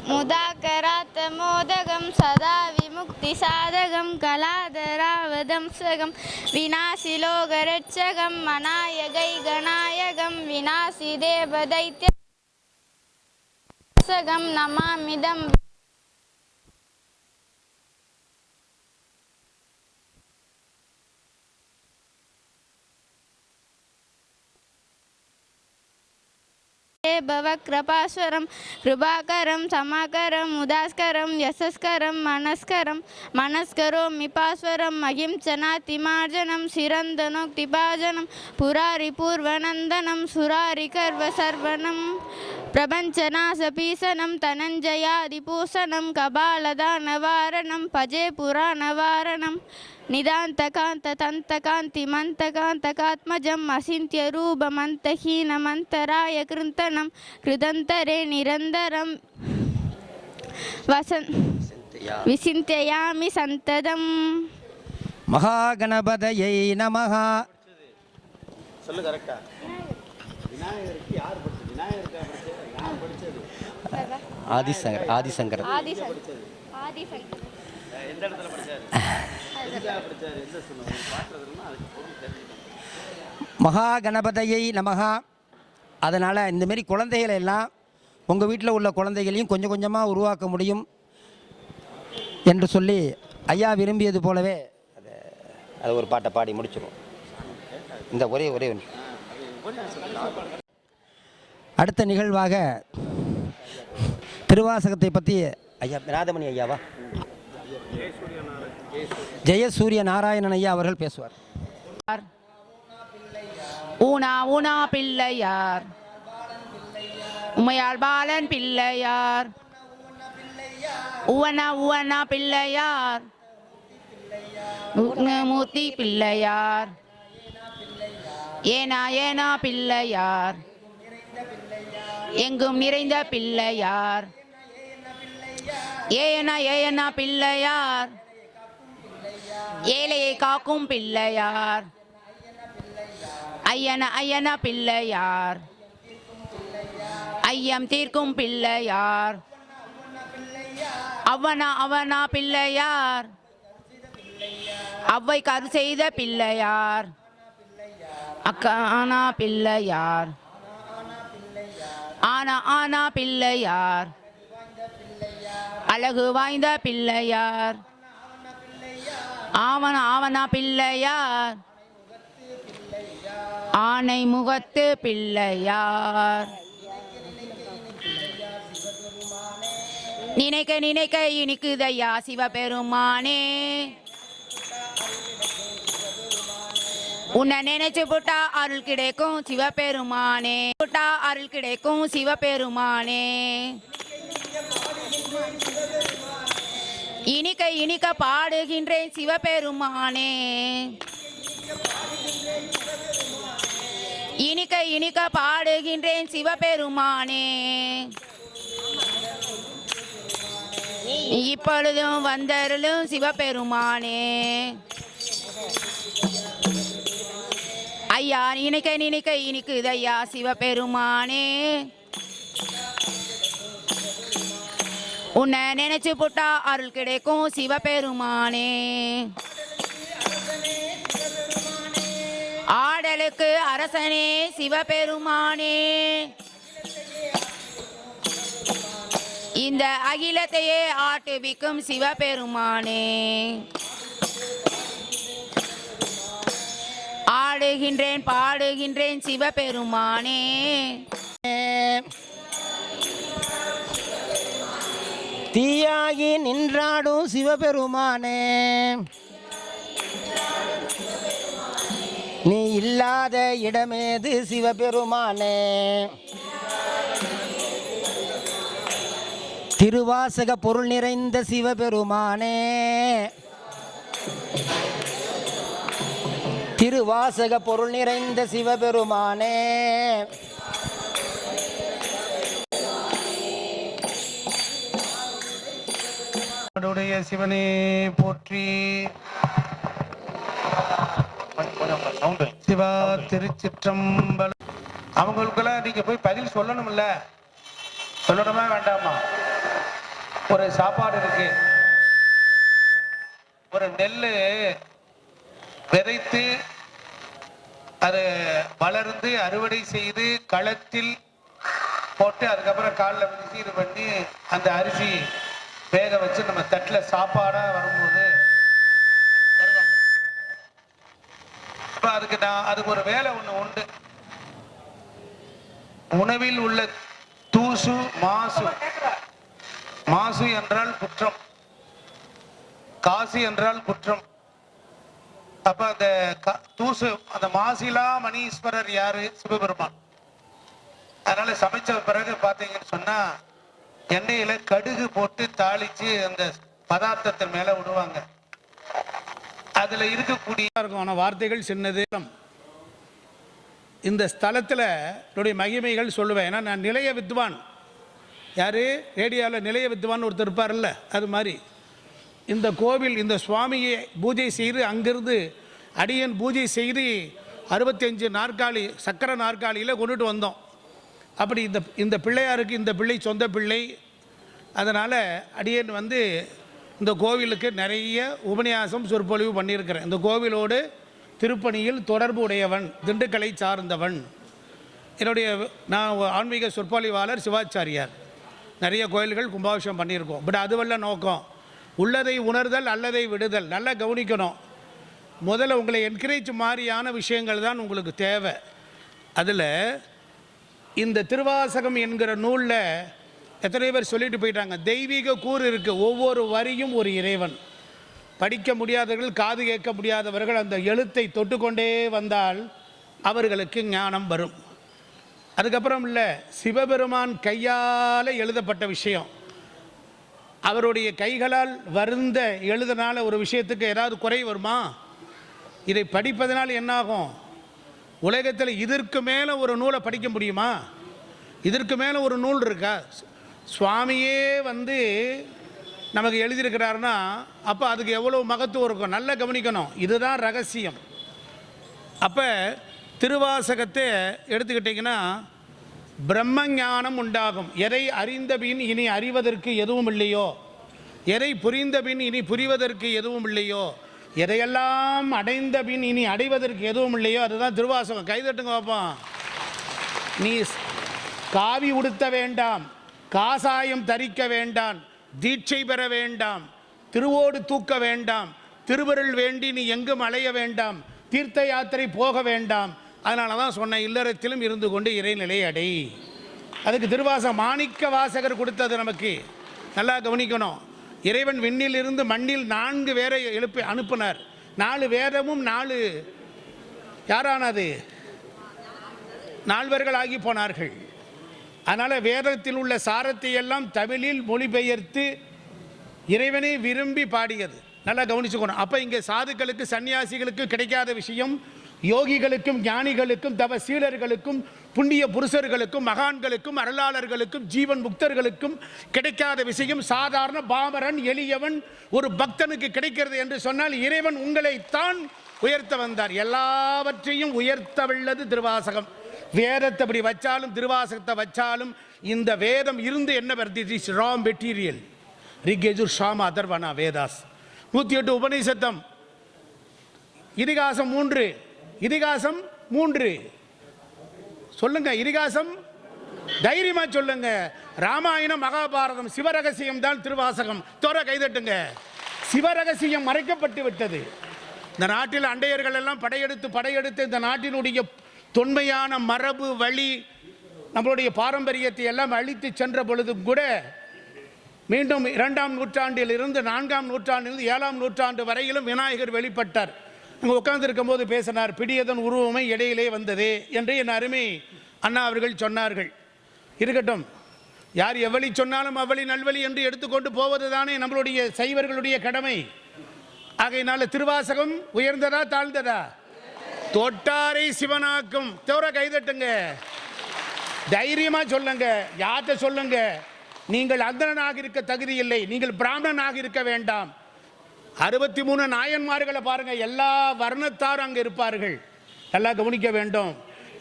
முதாகராத்த மோதகம் சதா விமுக்தி சாதகம் கலாதராவதம்சகம் விநாசி லோகரட்சகம் மநாயகை கணாயகம் விநாசி தேவதைத்யசகம் நமாமிதம் भवकृपाश्वरं कृपाकरं समाकरं उदास्करं यशस्करं मनस्करोमि पाश्वरं महिं च नातिमार्जनं शिरन्दनोक्तिभाजनं पुरारिपूर्वनन्दनं सुरारिकर्वसर्वनं प्रपञ्चनाशपीसनं धनञ्जयादिपूषणं कबालदानवारणं भजे पुराणवारणं निदान्तकान्ततन्तकान्तिमन्तकान्तकात्मजम् अचिन्त्यरूपमन्तहीनमन्तराय कृन्तनं कृदन्तरे निरन्तरं विचिन्तयामि सन्ततम्. மகாகணபதையை நமஹ. சொல்லு கரெக்டா. விநாயகருக்கு யார் படிச்சது? விநாயகருக்கு யார் படிச்சது? ஆதிசங்கர். எந்த இடத்துல படிச்சாரு? மகா கணபதையை நமகா. அதனால் இந்தமாரி குழந்தைகளை எல்லாம் உங்கள் வீட்டில் உள்ள குழந்தைகளையும் கொஞ்சம் கொஞ்சமாக உருவாக்க முடியும் என்று சொல்லி ஐயா விரும்பியது போலவே அது ஒரு பாட்டை பாடி முடிச்சிடும். இந்த ஒரே அடுத்த நிகழ்வாக திருவாசகத்தை பற்றி ஐயா நாதமணி ஐயாவா ஜெயசூரிய நாராயணன் ஐயா அவர்கள் பேசுவார். ஊனா பிள்ளையார் உமையாள் பாலன் பிள்ளையார் உவனா பிள்ளையார் மூர்த்தி பிள்ளையார் ஏனா பிள்ளையார் எங்கும் நிறைந்த பிள்ளையார் ஏனா பிள்ளையார் ஏழையை காக்கும் பிள்ளையார் ஐயன பிள்ளையார் ஐயம் தீர்க்கும் பிள்ளையார் அவனா பிள்ளையார் அவ்வை கரு செய்த பிள்ளையார் அக்கானா பிள்ளையார் ஆனா பிள்ளையார் அழகு வாய்ந்த பிள்ளையார் ஆவனா பிள்ளையார் ஆனை முகத்து பிள்ளையார். நினைக்க நினைக்க இனிக்குதையா சிவபெருமானே, உன்னை நினைச்சு போட்டா அருள் கிடைக்கும் சிவபெருமானே, போட்டா அருள் கிடைக்கும் சிவபெருமானே. இனிக்க இனிக்க பாடுகின்றேன் சிவபெருமானே, இனிக்க இனிக்க பாடுகின்றேன் சிவபெருமானே. இப்பொழுதும் வந்தருளும் சிவபெருமானே. ஐயா நினைக்க நினைக்க இனிக்குதையா சிவபெருமானே, உன்னை நினைச்சு போட்டா அருள் கிடைக்கும் சிவபெருமானே. ஆடலுக்கு அரசனே சிவபெருமானே, இந்த அகிலத்தையே ஆட்டுவிக்கும் சிவபெருமானே. ஆடுகின்றேன் பாடுகின்றேன் சிவபெருமானே. தீயாகி நின்றாடும் சிவபெருமானே, நீ இல்லாத இடமேது சிவபெருமானே. திருவாசக பொருள் நிறைந்த சிவபெருமானே, திருவாசக பொருள் நிறைந்த சிவபெருமானே. சிவனே போற்றி. சிவா திருச்சிற்றம்பலம். அவங்களுக்கெல்லாம் நீங்க போய் பதில் சொல்லணும்ல, சொல்லணுமா வேண்டாமா? ஒரு சாப்பாடு இருக்கு, ஒரு நெல் விதைத்து அது வளர்ந்து அறுவடை செய்து களத்தில் போட்டு அதுக்கப்புறம் காலில் மிதிச்சு இது பண்ணி அந்த அரிசி வேக வச்சு நம்ம தட்டில் சாப்பாடா வரும்போது வருவாங்க. இப்போ அதுக்கு ஒரு வேலை ஒன்று உண்டு. உணவில் உள்ள தூசு மாசு, மாசு என்றால் குற்றம், காசு என்றால் குற்றம். அப்ப அந்த தூசு, அந்த மாசிலா மணீஸ்வரர் யாரு? சிவபெருமான். அதனால சமைச்ச பிறகு பாத்தீங்கன்னு சொன்னா எண்ணெயில கடுகு போட்டு தாளிச்சு அந்த பதார்த்தத்தின் மேல விடுவாங்க. அதுல இருக்கக்கூடிய வார்த்தைகள் சின்னது. இந்த ஸ்தலத்துல என்னுடைய மகிமைகள் சொல்லுவேன். ஏன்னா நான் நிலைய வித்வான். யாரு? ரேடியோவில் நிலைய வித்வான் ஒருத்தர் இருப்பார்ல, அது மாதிரி இந்த கோவில், இந்த சுவாமியை பூஜை செய்து அங்கிருந்து அடியன் பூஜை செய்து 65 நாற்காலி சக்கர நாற்காலியில் கொண்டுட்டு வந்தோம். அப்படி இந்த பிள்ளையாருக்கு இந்த பிள்ளை சொந்த பிள்ளை. அதனால் அடியன் இந்த கோவிலுக்கு நிறைய உபன்யாசம் சொற்பொழிவு பண்ணியிருக்கிறேன். இந்த கோவிலோடு திருப்பணியில் தொடர்பு உடையவன், திண்டுக்கலை சார்ந்தவன். நான் ஆன்மீக சொற்பொழிவாளர் சிவாச்சாரியார். நிறைய கோயில்கள் கும்பாபிஷேகம் பண்ணியிருக்கோம். பட் அதுவல்ல நோக்கம். உள்ளதை உணர்தல், அல்லதை விடுதல். நல்லா கவனிக்கணும். முதல்ல உங்களை என்கரேஜ் மாதிரியான விஷயங்கள் தான் உங்களுக்கு தேவை. அதில் இந்த திருவாசகம் என்கிற நூலில் எத்தனை பேர் சொல்லிட்டு போயிட்டாங்க, தெய்வீக கூறு இருக்குது. ஒவ்வொரு வரியும் ஒரு இறைவன். படிக்க முடியாதவர்கள், காது கேட்க முடியாதவர்கள் அந்த எழுத்தை தொட்டுக்கொண்டே வந்தால் அவர்களுக்கு ஞானம் வரும். அதுக்கப்புறம் இல்லை, சிவபெருமான் கையால் எழுதப்பட்ட விஷயம். அவருடைய கைகளால் வருந்த எழுதனால ஒரு விஷயத்துக்கு ஏதாவது குறை வருமா? இதை படிப்பதனால் என்னாகும்? உலகத்தில் இதற்கு மேலே ஒரு நூலை படிக்க முடியுமா? இதற்கு மேலே ஒரு நூல் இருக்கா? சுவாமியே நமக்கு எழுதியிருக்கிறாருன்னா அப்போ அதுக்கு எவ்வளோ மகத்துவம் இருக்கும். நல்லா கவனிக்கணும். இதுதான் ரகசியம். அப்போ திருவாசகத்தை எடுத்துக்கிட்டிங்கன்னா பிரம்ம ஞானம் உண்டாகும். எதை அறிந்த பின் இனி அறிவதற்கு எதுவும் இல்லையோ, எதை புரிந்த பின் இனி புரிவதற்கு எதுவும் இல்லையோ, எதையெல்லாம் அடைந்த பின் இனி அடைவதற்கு எதுவும் இல்லையோ, அதுதான் திருவாசகம். கைதட்டுங்க பார்ப்போம். நீ காவி உடுத்த வேண்டாம், காசாயம் தரிக்க வேண்டாம், தீட்சை பெற வேண்டாம், திருவோடு தூக்க வேண்டாம், திருவருள் வேண்டி நீ எங்கும் அலைய வேண்டாம், தீர்த்த யாத்திரை போக வேண்டாம், அதனால தான் சொன்னேன், இல்லறத்திலும் இருந்து கொண்டு இறைநிலை அடை. அதுக்கு மாணிக்க வாசகர் கொடுத்தது நமக்கு. நல்லா கவனிக்கணும். இறைவன் விண்ணில் இருந்து மண்ணில் 4 பேரை எழுப்பி அனுப்பினார். 4 வேதமும் 4 யாரானது 4 ஆகி போனார்கள். அதனால் வேதத்தில் உள்ள சாரத்தை எல்லாம் தமிழில் மொழிபெயர்த்து இறைவனை விரும்பி பாடியது. நல்லா கவனிச்சுக்கணும். அப்போ இங்கே சாதுக்களுக்கு சன்னியாசிகளுக்கு கிடைக்காத விஷயம் யோகிகளுக்கும் ஞானிகளுக்கும் தவ சீடர்களுக்கும் புண்ணிய புருஷர்களுக்கும் மகான்களுக்கும் அருளாளர்களுக்கும் ஜீவன் முக்தர்களுக்கும் கிடைக்காத விஷயம் சாதாரண பாமரன் எளியவன் ஒரு பக்தனுக்கு கிடைக்கிறது என்று சொன்னால் இறைவன் உங்களைத்தான் உயர்த்த வந்தார். எல்லாவற்றையும் உயர்த்த வல்லது திருவாசகம். வேதத்தை அப்படி வச்சாலும் திருவாசகத்தை வச்சாலும் இந்த வேதம் இருந்து என்ன வருது? It is raw material. ரிகேஜுர் ஷாம அதர்வனா வேதாஸ் 108 உபநிஷத்தம். இதிகாசம் 3. இதிகாசம் 3 சொல்லுங்க. இதிகாசம் தைரியமா சொல்லுங்க. ராமாயணம் மகாபாரதம் சிவரகசியம் தான் திருவாசகம். தோற கைதட்டுங்க. சிவரகசியம் மறைக்கப்பட்டு விட்டது. இந்த நாட்டில் அண்டையர்கள் எல்லாம் படையெடுத்து இந்த நாட்டினுடைய தொன்மையான மரபு வழி நம்மளுடைய பாரம்பரியத்தை எல்லாம் அழித்து சென்ற பொழுதும் கூட மீண்டும் 2ஆம் நூற்றாண்டில் இருந்து 4ஆம் நூற்றாண்டிலிருந்து 7ஆம் நூற்றாண்டு வரையிலும் விநாயகர் வெளிப்பட்டார். அங்கே உட்கார்ந்திருக்கும் போது பேசினார், பிடியதன் உருவமை இடையிலே வந்ததே என்று என் அருமை அண்ணா அவர்கள் சொன்னார்கள். இருக்கட்டும், யார் எவ்வளி சொன்னாலும் அவ்வளி நல்வழி என்று எடுத்துக்கொண்டு போவது தானே நம்மளுடைய சைவர்களுடைய கடமை. ஆகையினால திருவாசகம் உயர்ந்ததா தாழ்ந்ததா? தொட்டாரை சிவனாக்கும். தவிர கைதட்டுங்க. தைரியமா சொல்லுங்க. யார்கிட்ட சொல்லுங்க? நீங்கள் அந்தணனாக இருக்க தகுதி இல்லை, நீங்கள் பிராமணனாக இருக்க வேண்டாம். 63 நாயன்மார்களை பாருங்க, எல்லா வர்ணத்தாரும் அங்கே இருப்பார்கள். எல்லாம் கவனிக்க வேண்டும்.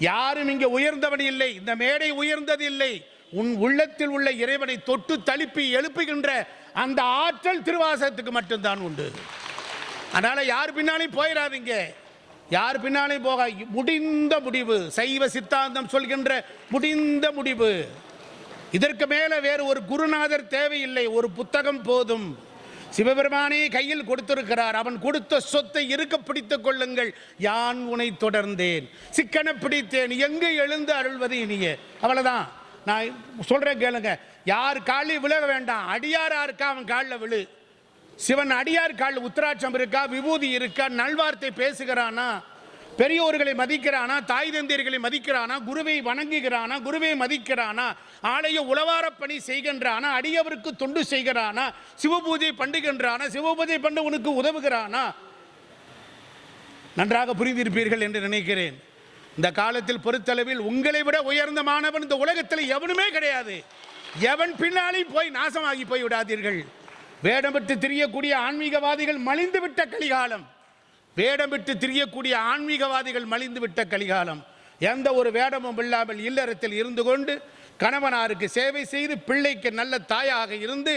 யாரும் இங்கே உயர்ந்தவன் இல்லை. இந்த மேடை உயர்ந்தது இல்லை. உன் உள்ளத்தில் உள்ள இறைவனை தொட்டு தழுப்பி எழுப்புகின்ற அந்த ஆற்றல் திருவாசகத்துக்கு மட்டும்தான் உண்டு. அதனால யார் பின்னாலையும் போயிடாதீங்க. யார் பின்னாலையும் போக முடிந்த முடிவு. சைவ சித்தாந்தம் சொல்கின்ற முடிந்த முடிவு. இதற்கு மேல வேறு ஒரு குருநாதர் தேவையில்லை. ஒரு புத்தகம் போதும். சிவபெருமானே கையில் கொடுத்திருக்கிறார். அவன் கொடுத்த சொத்தை இருக்க பிடித்துக் கொள்ளுங்கள். யான் உனை தொடர்ந்தேன், சிக்கன பிடித்தேன், எங்கு எழுந்து அருள்வது இனிய. அவ்வளவுதான். நான் சொல்றேன் கேளுங்க. யார் காலில் விழ வேண்டாம். அடியாரா இருக்கா அவன் காலில் விழு. சிவன் அடியார் காலில் உத்திராட்சம் இருக்கா, விபூதி இருக்கா, நல்வார்த்தை பேசுகிறானா, பெரியோர்களை மதிக்கிறானா, தாய் தந்தையர்களை மதிக்கிறானா, குருவை வணங்குகிறானா, குருவை மதிக்கிறானா, ஆலய உளவார பணி செய்கின்றானா, அடியவருக்கு தொண்டு செய்கிறானா, சிவபூஜை பண்ணுகின்றானா, சிவபூஜை பண்ண உனக்கு உதவுகிறானா? நன்றாக புரிந்திருப்பீர்கள் என்று நினைக்கிறேன். இந்த காலத்தில் பொறுத்தளவில் உங்களை விட உயர்ந்த மாணவன் இந்த உலகத்தில் எவனுமே கிடையாது. எவன் பின்னாலையும் போய் நாசமாகி போய் விடாதீர்கள். வேடமிட்டு திரியக்கூடிய ஆன்மீகவாதிகள் மலிந்து விட்ட கலிகாலம். வேடமிட்டு திரியக்கூடிய ஆன்மீகவாதிகள் மலிந்து விட்ட கலிகாலம். எந்த ஒரு வேடமும் இல்லாமல் இல்லறத்தில் இருந்து கொண்டு கணவனாருக்கு சேவை செய்து பிள்ளைக்கு நல்ல தாயாக இருந்து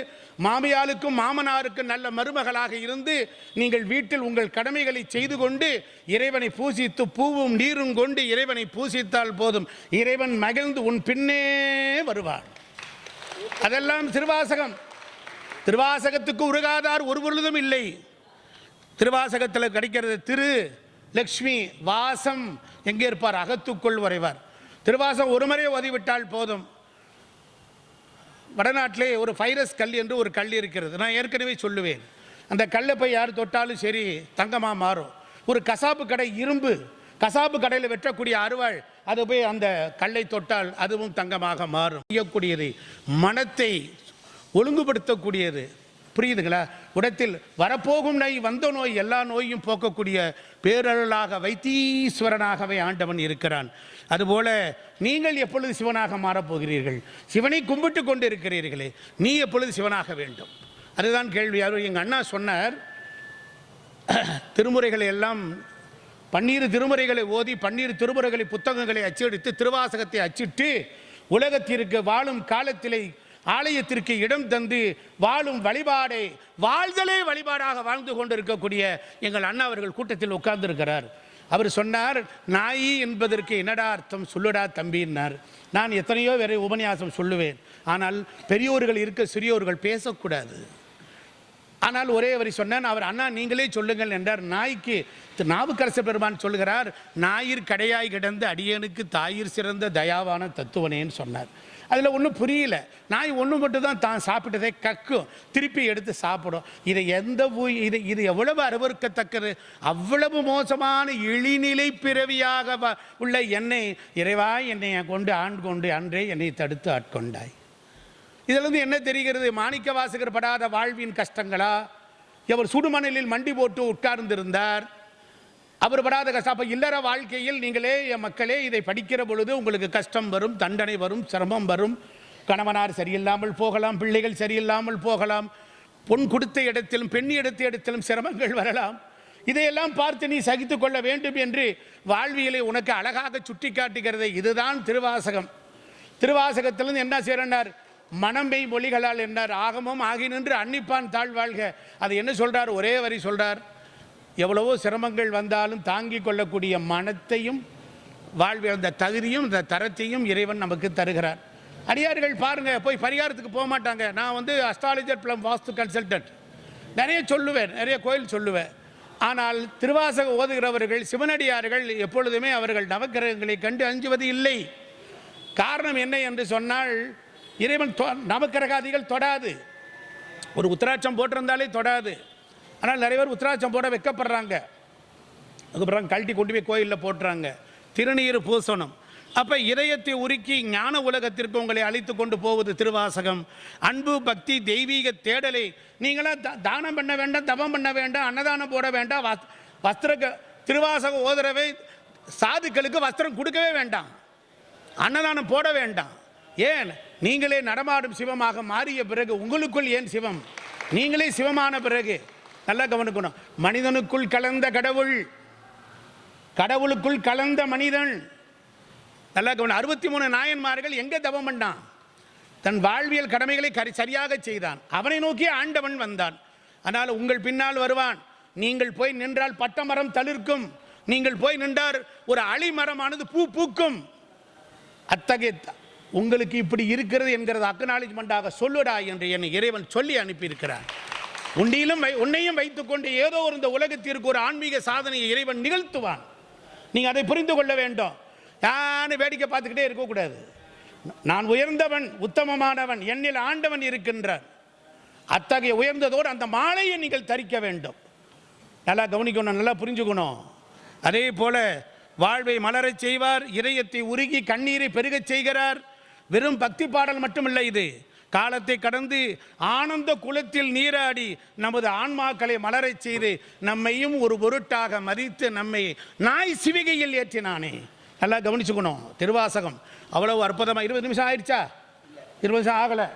மாமியாருக்கும் மாமனாருக்கும் நல்ல மருமகளாக இருந்து நீங்கள் வீட்டில் உங்கள் கடமைகளை செய்து கொண்டு இறைவனை பூசித்து பூவும் நீரும் கொண்டு இறைவனை பூசித்தால் போதும். இறைவன் மகிழ்ந்து உன் பின்னே வருவார். அதெல்லாம் திருவாசகம். திருவாசகத்துக்கு உருகாதார் ஒரு பொழுதும் இல்லை. திருவாசகத்தில் கிடைக்கிறது திரு லக்ஷ்மி வாசம் எங்கே இருப்பார்? அகத்துக்குள் வரைவார். திருவாசகம் ஒரு முறை ஓதிவிட்டால் போதும். வடநாட்டிலே ஒரு ஃபைரஸ் கல் என்று ஒரு கல் இருக்கிறது. நான் ஏற்கனவே சொல்லுவேன். அந்த கல்லை போய் யார் தொட்டாலும் சரி தங்கமாக மாறும். ஒரு கசாப்பு கடை இரும்பு கசாப்பு கடையில் வெட்டக்கூடிய அருவாள் அது போய் அந்த கல்லை தொட்டால் அதுவும் தங்கமாக மாறும். செய்யக்கூடியது மனத்தை ஒழுங்குபடுத்தக்கூடியது. புரியுதுங்களா? உடத்தில் வரப்போகும் நோய் வந்த நோய் எல்லா நோயும் போக்கக்கூடிய பேரருளாக வைத்தீஸ்வரனாகவே ஆண்டவன் இருக்கிறான். அதுபோல நீங்கள் எப்பொழுது சிவனாக மாறப்போகிறீர்கள்? சிவனை கும்பிட்டு கொண்டு இருக்கிறீர்களே, நீ எப்பொழுது சிவனாக வேண்டும்? அதுதான் கேள்வி. அவர் எங்கள் அண்ணா சொன்னார், திருமுறைகளை எல்லாம் 12 திருமுறைகளை ஓதி 12 திருமுறைகளை புத்தகங்களை அச்சடித்து திருவாசகத்தை அச்சிட்டு உலகத்திற்கு வாழும் காலத்திலே ஆலயத்திற்கு இடம் தந்து வாழும் வழிபாடை வாழ்தலே வழிபாடாக வாழ்ந்து கொண்டிருக்கக்கூடிய எங்கள் அண்ணா அவர்கள் கூட்டத்தில் உட்கார்ந்திருக்கிறார். அவர் சொன்னார், நாயி என்பதற்கு என்னடா அர்த்தம் சொல்லுடா தம்பின்னார். நான் எத்தனையோ வேற உபன்யாசம் சொல்லுவேன். ஆனால் பெரியோர்கள் இருக்க சிறியோர்கள் பேசக்கூடாது. ஆனால் ஒரே வரி சொன்னான். அவர் அண்ணா நீங்களே சொல்லுங்கள் என்றார். நாய்க்கு நாவுக்கரசர் பெருமான் சொல்கிறார், ஞாயிற் கடையாய் கிடந்த அடியனுக்கு தாயிற் சிறந்த தயாவான தத்துவனேன்னு சொன்னார். அதில் ஒன்றும் புரியல. நாய் ஒன்று மட்டும் தான் சாப்பிட்டதை கக்கும், திருப்பி எடுத்து சாப்பிடும். இதை இது எவ்வளவு அருவருக்கத்தக்கது, அவ்வளவு மோசமான இழிநிலை பிறவியாக உள்ள என்னை இறைவா என்னை கொண்டு ஆண்கொண்டு அன்றே என்னை தடுத்து ஆட்கொண்டாய். இதிலிருந்து என்ன தெரிகிறது? மாணிக்க வாசகர் படாத வாழ்வின் கஷ்டங்களா? அவர் சுடுமணலில் மண்டி போட்டு உட்கார்ந்திருந்தார், அவர் படாத கஷ்டம். அப்போ இல்லற வாழ்க்கையில் நீங்களே என் மக்களே இதை படிக்கிற பொழுது உங்களுக்கு கஷ்டம் வரும், தண்டனை வரும், சிரமம் வரும். கணவனார் சரியில்லாமல் போகலாம், பிள்ளைகள் சரியில்லாமல் போகலாம், பொன் கொடுத்த இடத்திலும் பெண் எடுத்த இடத்திலும் சிரமங்கள் வரலாம். இதையெல்லாம் பார்த்து நீ சகித்து கொள்ள வேண்டும் என்று வாழ்வியலை உனக்கு அழகாக சுட்டி காட்டுகிறது. இதுதான் திருவாசகம். திருவாசகத்திலிருந்து என்ன செய்யறார்? மனம்பை மொழிகளால் என்றார், ஆகமும் ஆகி நின்று அன்னிப்பான் தாழ்வாழ்க. அது என்ன சொல்றார்? ஒரே வரி சொல்றார், எவ்வளவோ சிரமங்கள் வந்தாலும் தாங்கிக் கொள்ளக்கூடிய மனத்தையும் வாழ்வில் அந்த தகுதியும் இந்த தரத்தையும் இறைவன் நமக்கு தருகிறார். அடியார்கள் பாருங்க, போய் பரிகாரத்துக்கு போக மாட்டாங்க. நான் அஸ்ட்ராலஜர் ப்ளம் வாஸ்து கன்சல்டன்ட் நிறைய சொல்லுவேன், நிறைய கோயில் சொல்லுவேன். ஆனால் திருவாசகம் ஓதுகிறவர்கள் சிவனடியார்கள் எப்பொழுதுமே அவர்கள் நவக்கிரகங்களை கண்டு அஞ்சுவது இல்லை. காரணம் என்ன என்று சொன்னால், இறைவன் நவக்கிரகாதிகள் தொடாது. ஒரு உத்திராட்சம் போட்டிருந்தாலே தொடாது. ஆனால் நிறைய பேர் உத்திராட்சம் போட வைக்கப்படுறாங்க, அதுக்கப்புறம் கழட்டி கொண்டு போய் கோயிலில் போட்டுறாங்க. திருநீர் பூசணும். அப்போ இதயத்தை உருக்கி ஞான உலகத்திற்கு உங்களை அழைத்து கொண்டு போவது திருவாசகம். அன்பு, பக்தி, தெய்வீக தேடலை நீங்களாம் தானம் பண்ண வேண்டாம், தபம் பண்ண வேண்டாம், அன்னதானம் போட வேண்டாம், திருவாசகம் ஓதுறவை சாதுக்களுக்கு வஸ்திரம் கொடுக்கவே வேண்டாம், அன்னதானம் போட வேண்டாம். ஏன்? நீங்களே நடமாடும் சிவமாக மாறிய பிறகு உங்களுக்குள் ஏன் சிவம்? நீங்களே சிவமான பிறகு நல்லா கவனிக்கணும். மனிதனுக்குள் கலந்த கடவுள், கடவுளுக்குள் கலந்த மனிதன். நல்லா கவனம். 63 நாயன்மார்கள் எங்க தவம் பண்ணான்? தன் வாழ்வியல் கடமைகளை சரியாக செய்தான். அவனை நோக்கி ஆண்டவன் வந்தான். ஆனால் உங்கள் பின்னால் வருவான். நீங்கள் போய் நின்றால் பட்டமரம் தளிர்க்கும், நீங்கள் போய் நின்றால் ஒரு அழிமரமானது பூ பூக்கும். அத்தகைய உங்களுக்கு இப்படி இருக்கிறது என்கிறது அக்னாலஜ்மெண்டாக சொல்லுடா என்று என்னை இறைவன் சொல்லி அனுப்பியிருக்கிறார். உன்னையும் வைத்துக்கொண்டு ஏதோ ஒரு இந்த உலகத்திற்கு ஒரு ஆன்மீக சாதனையை இறைவன் நிகழ்த்துவான். நீங்கள் அதை புரிந்து கொள்ள வேண்டும். யானை வேடிக்கை பார்த்துக்கிட்டே இருக்கக்கூடாது. நான் உயர்ந்தவன், உத்தமமானவன், என்னில் ஆண்டவன் இருக்கின்றான். அத்தகைய உயர்ந்ததோடு அந்த மாலையை நீங்கள் தரிக்க வேண்டும். நல்லா கவனிக்கணும், நல்லா புரிஞ்சுக்கணும். அதே போல வாழ்வை மலரச் செய்வார், இதயத்தை உருகி கண்ணீரை பெருகச் செய்கிறார். வெறும் பக்தி பாடல் மட்டுமில்லை, இது காலத்தை கடந்து ஆனந்த குளத்தில் நீராடி நமது ஆன்மாக்களை மலரச் செய்து நம்மையும் ஒரு பொருட்டாக மதித்து நம்மை நாய் சிவிகையில் ஏற்றினானே. நல்லா கவனிச்சுக்கணும். திருவாசகம் அவ்வளவு அற்புதமாக. 20 நிமிஷம் ஆயிடுச்சா? 20 நிமிஷம் ஆகலை.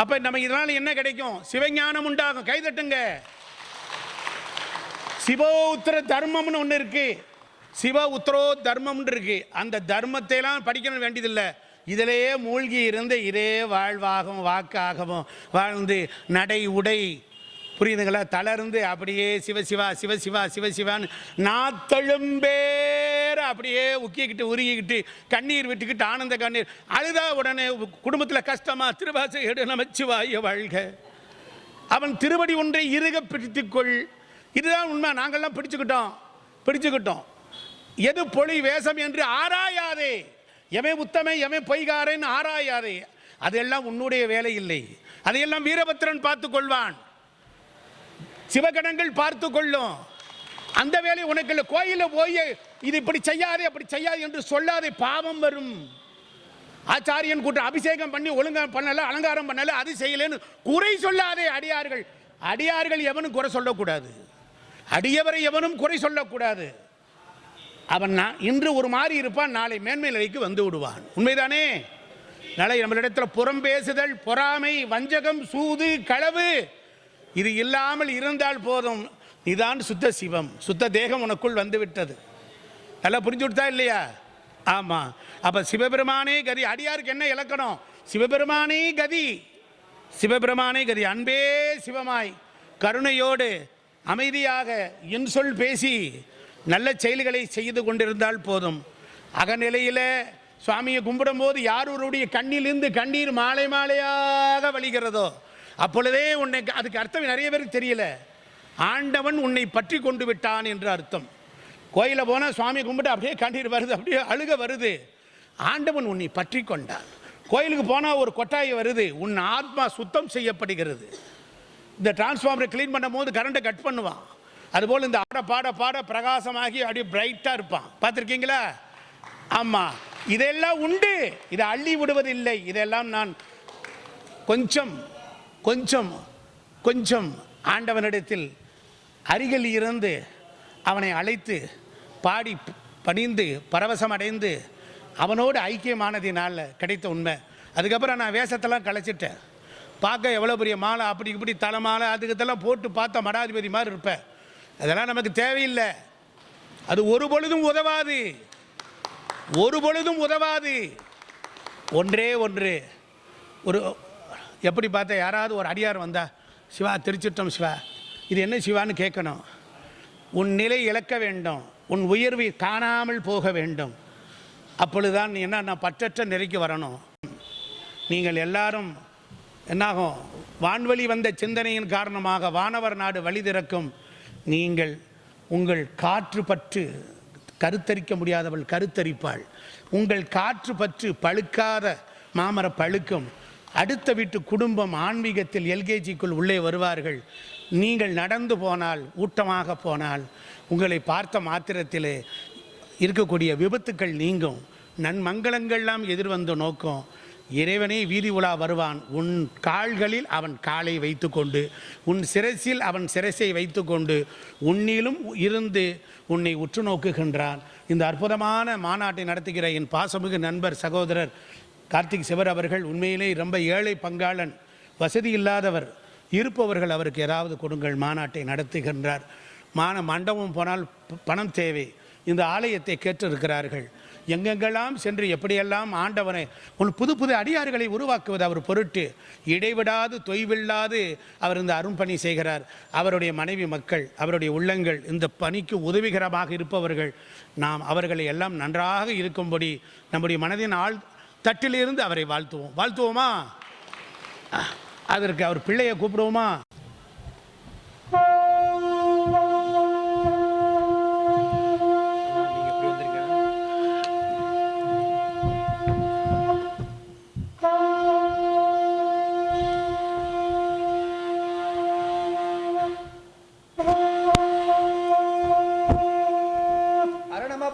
அப்போ நம்ம இதனால் என்ன கிடைக்கும்? சிவஞானம் உண்டாகும். கைதட்டுங்க. சிவோத்திர தர்மம்னு ஒன்று இருக்கு, சிவ உத்தரோ தர்மம்னு இருக்கு. அந்த தர்மத்தை எல்லாம் படிக்கணும் வேண்டியதில்லை. இதிலேயே மூழ்கி இருந்து இதே வாழ்வாகவும் வாக்காகவும் வாழ்ந்து நடை உடை புரியுதுங்களா தளர்ந்து அப்படியே சிவசிவா சிவசிவா சிவசிவான்னு நாத்தழும்பேர அப்படியே உக்கிக்கிட்டு உருகிக்கிட்டு கண்ணீர் விட்டுக்கிட்டு ஆனந்த கண்ணீர் அழுதா உடனே குடும்பத்தில் கஷ்டமா திருவாசகம் நமச்சிவாய வாழ்க, அவன் திருவடி ஒன்றை இறுக பிடித்துக்கொள். இதுதான் உண்மை. நாங்கள்லாம் பிடிச்சுக்கிட்டோம். எது பொழி வேஷம் என்று ஆராயாதே, எவன் உத்தமை எவன் பொய்காரன் ஆராயாதே. அதெல்லாம் உன்னுடைய வேலை இல்லை. அதையெல்லாம் வீரபத்திரன் பார்த்து கொள்வான், சிவகணங்கள் பார்த்து கொள்ளும். அந்த வேலை உனக்கு இல்லை. கோயிலில் போய் இது இப்படி செய்யாதே அப்படி செய்யாது என்று சொல்லாதே, பாவம் வரும். ஆச்சாரியன் கூட்ட அபிஷேகம் பண்ணி ஒழுங்கா பண்ணல, அலங்காரம் பண்ணல, அது செய்யலன்னு குறை சொல்லாதே. அடியார்கள் எவனும் குறை சொல்லக்கூடாது, அடியவரை எவனும் குறை சொல்லக்கூடாது. அவன் இன்று ஒரு மாதிரி இருப்பான், நாளை மேன்மை நிலைக்கு வந்து விடுவான். உண்மைதானே? நாளை நம்மளிடத்தில் புறம் பேசுதல், பொறாமை, வஞ்சகம், சூது, களவு இது இல்லாமல் இருந்தால் போதும். இதான் சுத்த சிவம், சுத்த தேகம் உனக்குள் வந்து விட்டது. நல்லா புரிஞ்சு விட்டா இல்லையா? ஆமாம். அப்போ சிவபெருமானே கதி. அடியாருக்கு என்ன இலக்கணம்? சிவபெருமானே கதி, சிவபெருமானே கதி. அன்பே சிவமாய் கருணையோடு அமைதியாக இன்சொல் பேசி நல்ல செயல்களை செய்து கொண்டிருந்தால் போதும். அகநிலையில் சுவாமியை கும்பிடும் போது யாருடைய கண்ணிலிருந்து கண்ணீர் மாலை மாலையாக வழிகிறதோ அப்பொழுதே உன்னை, அதுக்கு அர்த்தம் நிறைய பேருக்கு தெரியல, ஆண்டவன் உன்னை பற்றி கொண்டு விட்டான் என்று அர்த்தம். கோயிலில் போனால் சுவாமி கும்பிட்டு அப்படியே கண்ணீர் வருது, அப்படியே அழுக வருது. ஆண்டவன் உன்னை பற்றி கொண்டான். கோயிலுக்கு போனால் ஒரு கொட்டாய் வருது, உன் ஆத்மா சுத்தம் செய்யப்படுகிறது. இந்த டிரான்ஸ்ஃபார்மரை க்ளீன் பண்ணும் போது கரண்ட்டை கட் பண்ணுவான். அதுபோல் இந்த ஆட பாட பாட பிரகாசமாகி அப்படியே பிரைட்டாக இருப்பான். பார்த்துருக்கீங்களா? ஆமாம், இதெல்லாம் உண்டு. இதை அள்ளி விடுவதில்லை. இதெல்லாம் நான் கொஞ்சம் கொஞ்சம் கொஞ்சம் ஆண்டவனிடத்தில் அருகில் இருந்து அவனை அழைத்து பாடி பணிந்து பரவசம் அடைந்து அவனோடு ஐக்கியமானதினால் கிடைத்த உண்மை. அதுக்கப்புறம் நான் வேஷத்தெல்லாம் கலைச்சிட்டேன். பார்க்க எவ்வளோ பெரிய மாலை, அப்படி இப்படி தலை மாலை அதுக்கெல்லாம் போட்டு பார்த்தா மடாதிபதி மாதிரி இருப்பேன். அதெல்லாம் நமக்கு தேவையில்லை. அது ஒரு பொழுதும் உதவாது, ஒரு பொழுதும் உதவாது. ஒன்றே ஒன்று, ஒரு எப்படி பார்த்தா யாராவது ஒரு அடியார் வந்தா, சிவா திருச்சிட்டம் சிவா, இது என்ன சிவான்னு கேட்கணும். உன் நிலை இழக்க வேண்டும், உன் உயர்வை காணாமல் போக வேண்டும். அப்பொழுதுதான் நீ என்ன பற்றற்ற நிலைக்கு வரணும். நீங்கள் எல்லாரும் என்னாகும், வான்வழி வந்த சிந்தனையின் காரணமாக வானவர் நாடு வழி திறக்கும். நீங்கள் உங்கள் காற்று பற்று கருத்தரிக்க முடியாதவள் கருத்தரிப்பாள். உங்கள் காற்று பற்று பழுக்காத மாமர பழுக்கும். அடுத்த வீட்டு குடும்பம் ஆன்மீகத்தில் எல்கேஜிக்குள் உள்ளே வருவார்கள். நீங்கள் நடந்து போனால், ஊட்டமாக போனால், உங்களை பார்த்த மாத்திரத்திலே இருக்கக்கூடிய விபத்துக்கள் நீங்கும், நன்மங்களங்கள்லாம் எதிர்வந்து நோக்கும். இறைவனே வீதி உலா வருவான். உன் கால்களில் அவன் காலை வைத்து கொண்டு, உன் சிரசில் அவன் சிரசை வைத்து கொண்டு, உன்னிலும் இருந்து உன்னை உற்று நோக்குகின்றான். இந்த அற்புதமான மாநாட்டை நடத்துகிற என் பாசமிகு நண்பர் சகோதரர் கார்த்திக் சிவர் அவர்கள் உண்மையிலே ரொம்ப ஏழை பங்காளன், வசதி இல்லாதவர். இருப்பவர்கள் அவருக்கு ஏதாவது கொடுங்கள். மாநாட்டை நடத்துகின்றார். மண்டபம் போனால் பணம் தேவை. இந்த ஆலயத்தை கேட்டிருக்கிறார்கள். எங்கெங்கெல்லாம் சென்று எப்படியெல்லாம் ஆண்டவனை புது புது அடியார்களை உருவாக்குவது அவர் பொருட்டு இடைவிடாது தொய்வில்லாது அவர் இந்த அரும்பணி செய்கிறார். அவருடைய மனைவி மக்கள், அவருடைய உள்ளங்கள் இந்த பணிக்கு உதவிகரமாக இருப்பவர்கள். நாம் அவர்களை எல்லாம் நன்றாக இருக்கும்படி நம்முடைய மனதின் ஆள் தட்டிலிருந்து அவரை வாழ்த்துவோமா? அதற்கு அவர் பிள்ளையை கூப்பிடுவோமா?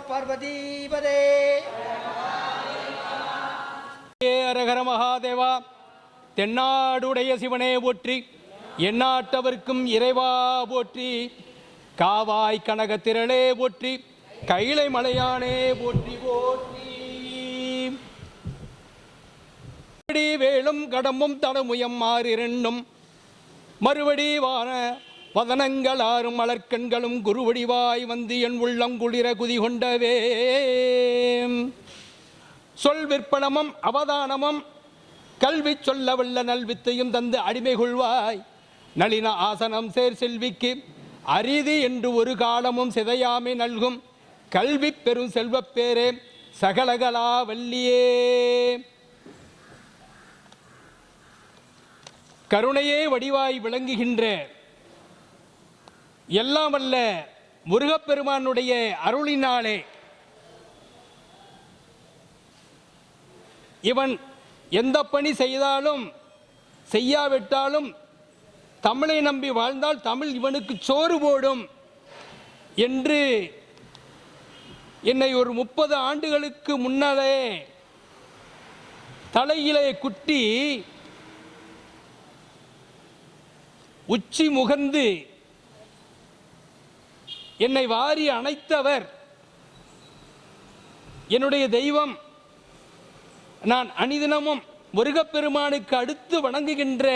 பார்வதிபதே அரகர மகாதேவா. தென்னாடுடைய சிவனே போற்றி, எந்நாட்டவர்க்கும் இறைவா போற்றி, காவாய் கனக திரளே போற்றி, கைலை மலையானே போற்றி போற்றி. வேலும் கடம்பும் தடமுயம் மாறிரண்டும் மறுபடி வான வதனங்கள் ஆறும் மலர்கண்களும் குருவடிவாய் வந்து என் உள்ளம் குளிர குதிகொண்டவே. சொல் விற்பனமும் அவதானமும் கல்வி சொல்ல வல்ல நல்வித்தையும் தந்து அடிமை கொள்வாய். நளின ஆசனம் சேர் செல்விக்கு அரிதி என்று ஒரு காலமும் சிதையாமை நல்கும் கல்வி பெரும் செல்வப்பேரே சகலகலா வல்லியே. கருணையே வடிவாய் விளங்குகின்ற எல்லாம் வல்ல முருகப்பெருமானுடைய அருளினாலே இவன் எந்த பணி செய்தாலும் செய்யாவிட்டாலும் தமிழை நம்பி வாழ்ந்தால் தமிழ் இவனுக்கு சோறு போடும் என்று என்னை ஒரு 30 ஆண்டுகளுக்கு முன்னரே தலையிலே குட்டி உச்சி முகந்து என்னை வாரி அணைத்தவர் என்னுடைய தெய்வம். நான் அனிதினமும் முருகப்பெருமானுக்கு அடுத்து வணங்குகின்ற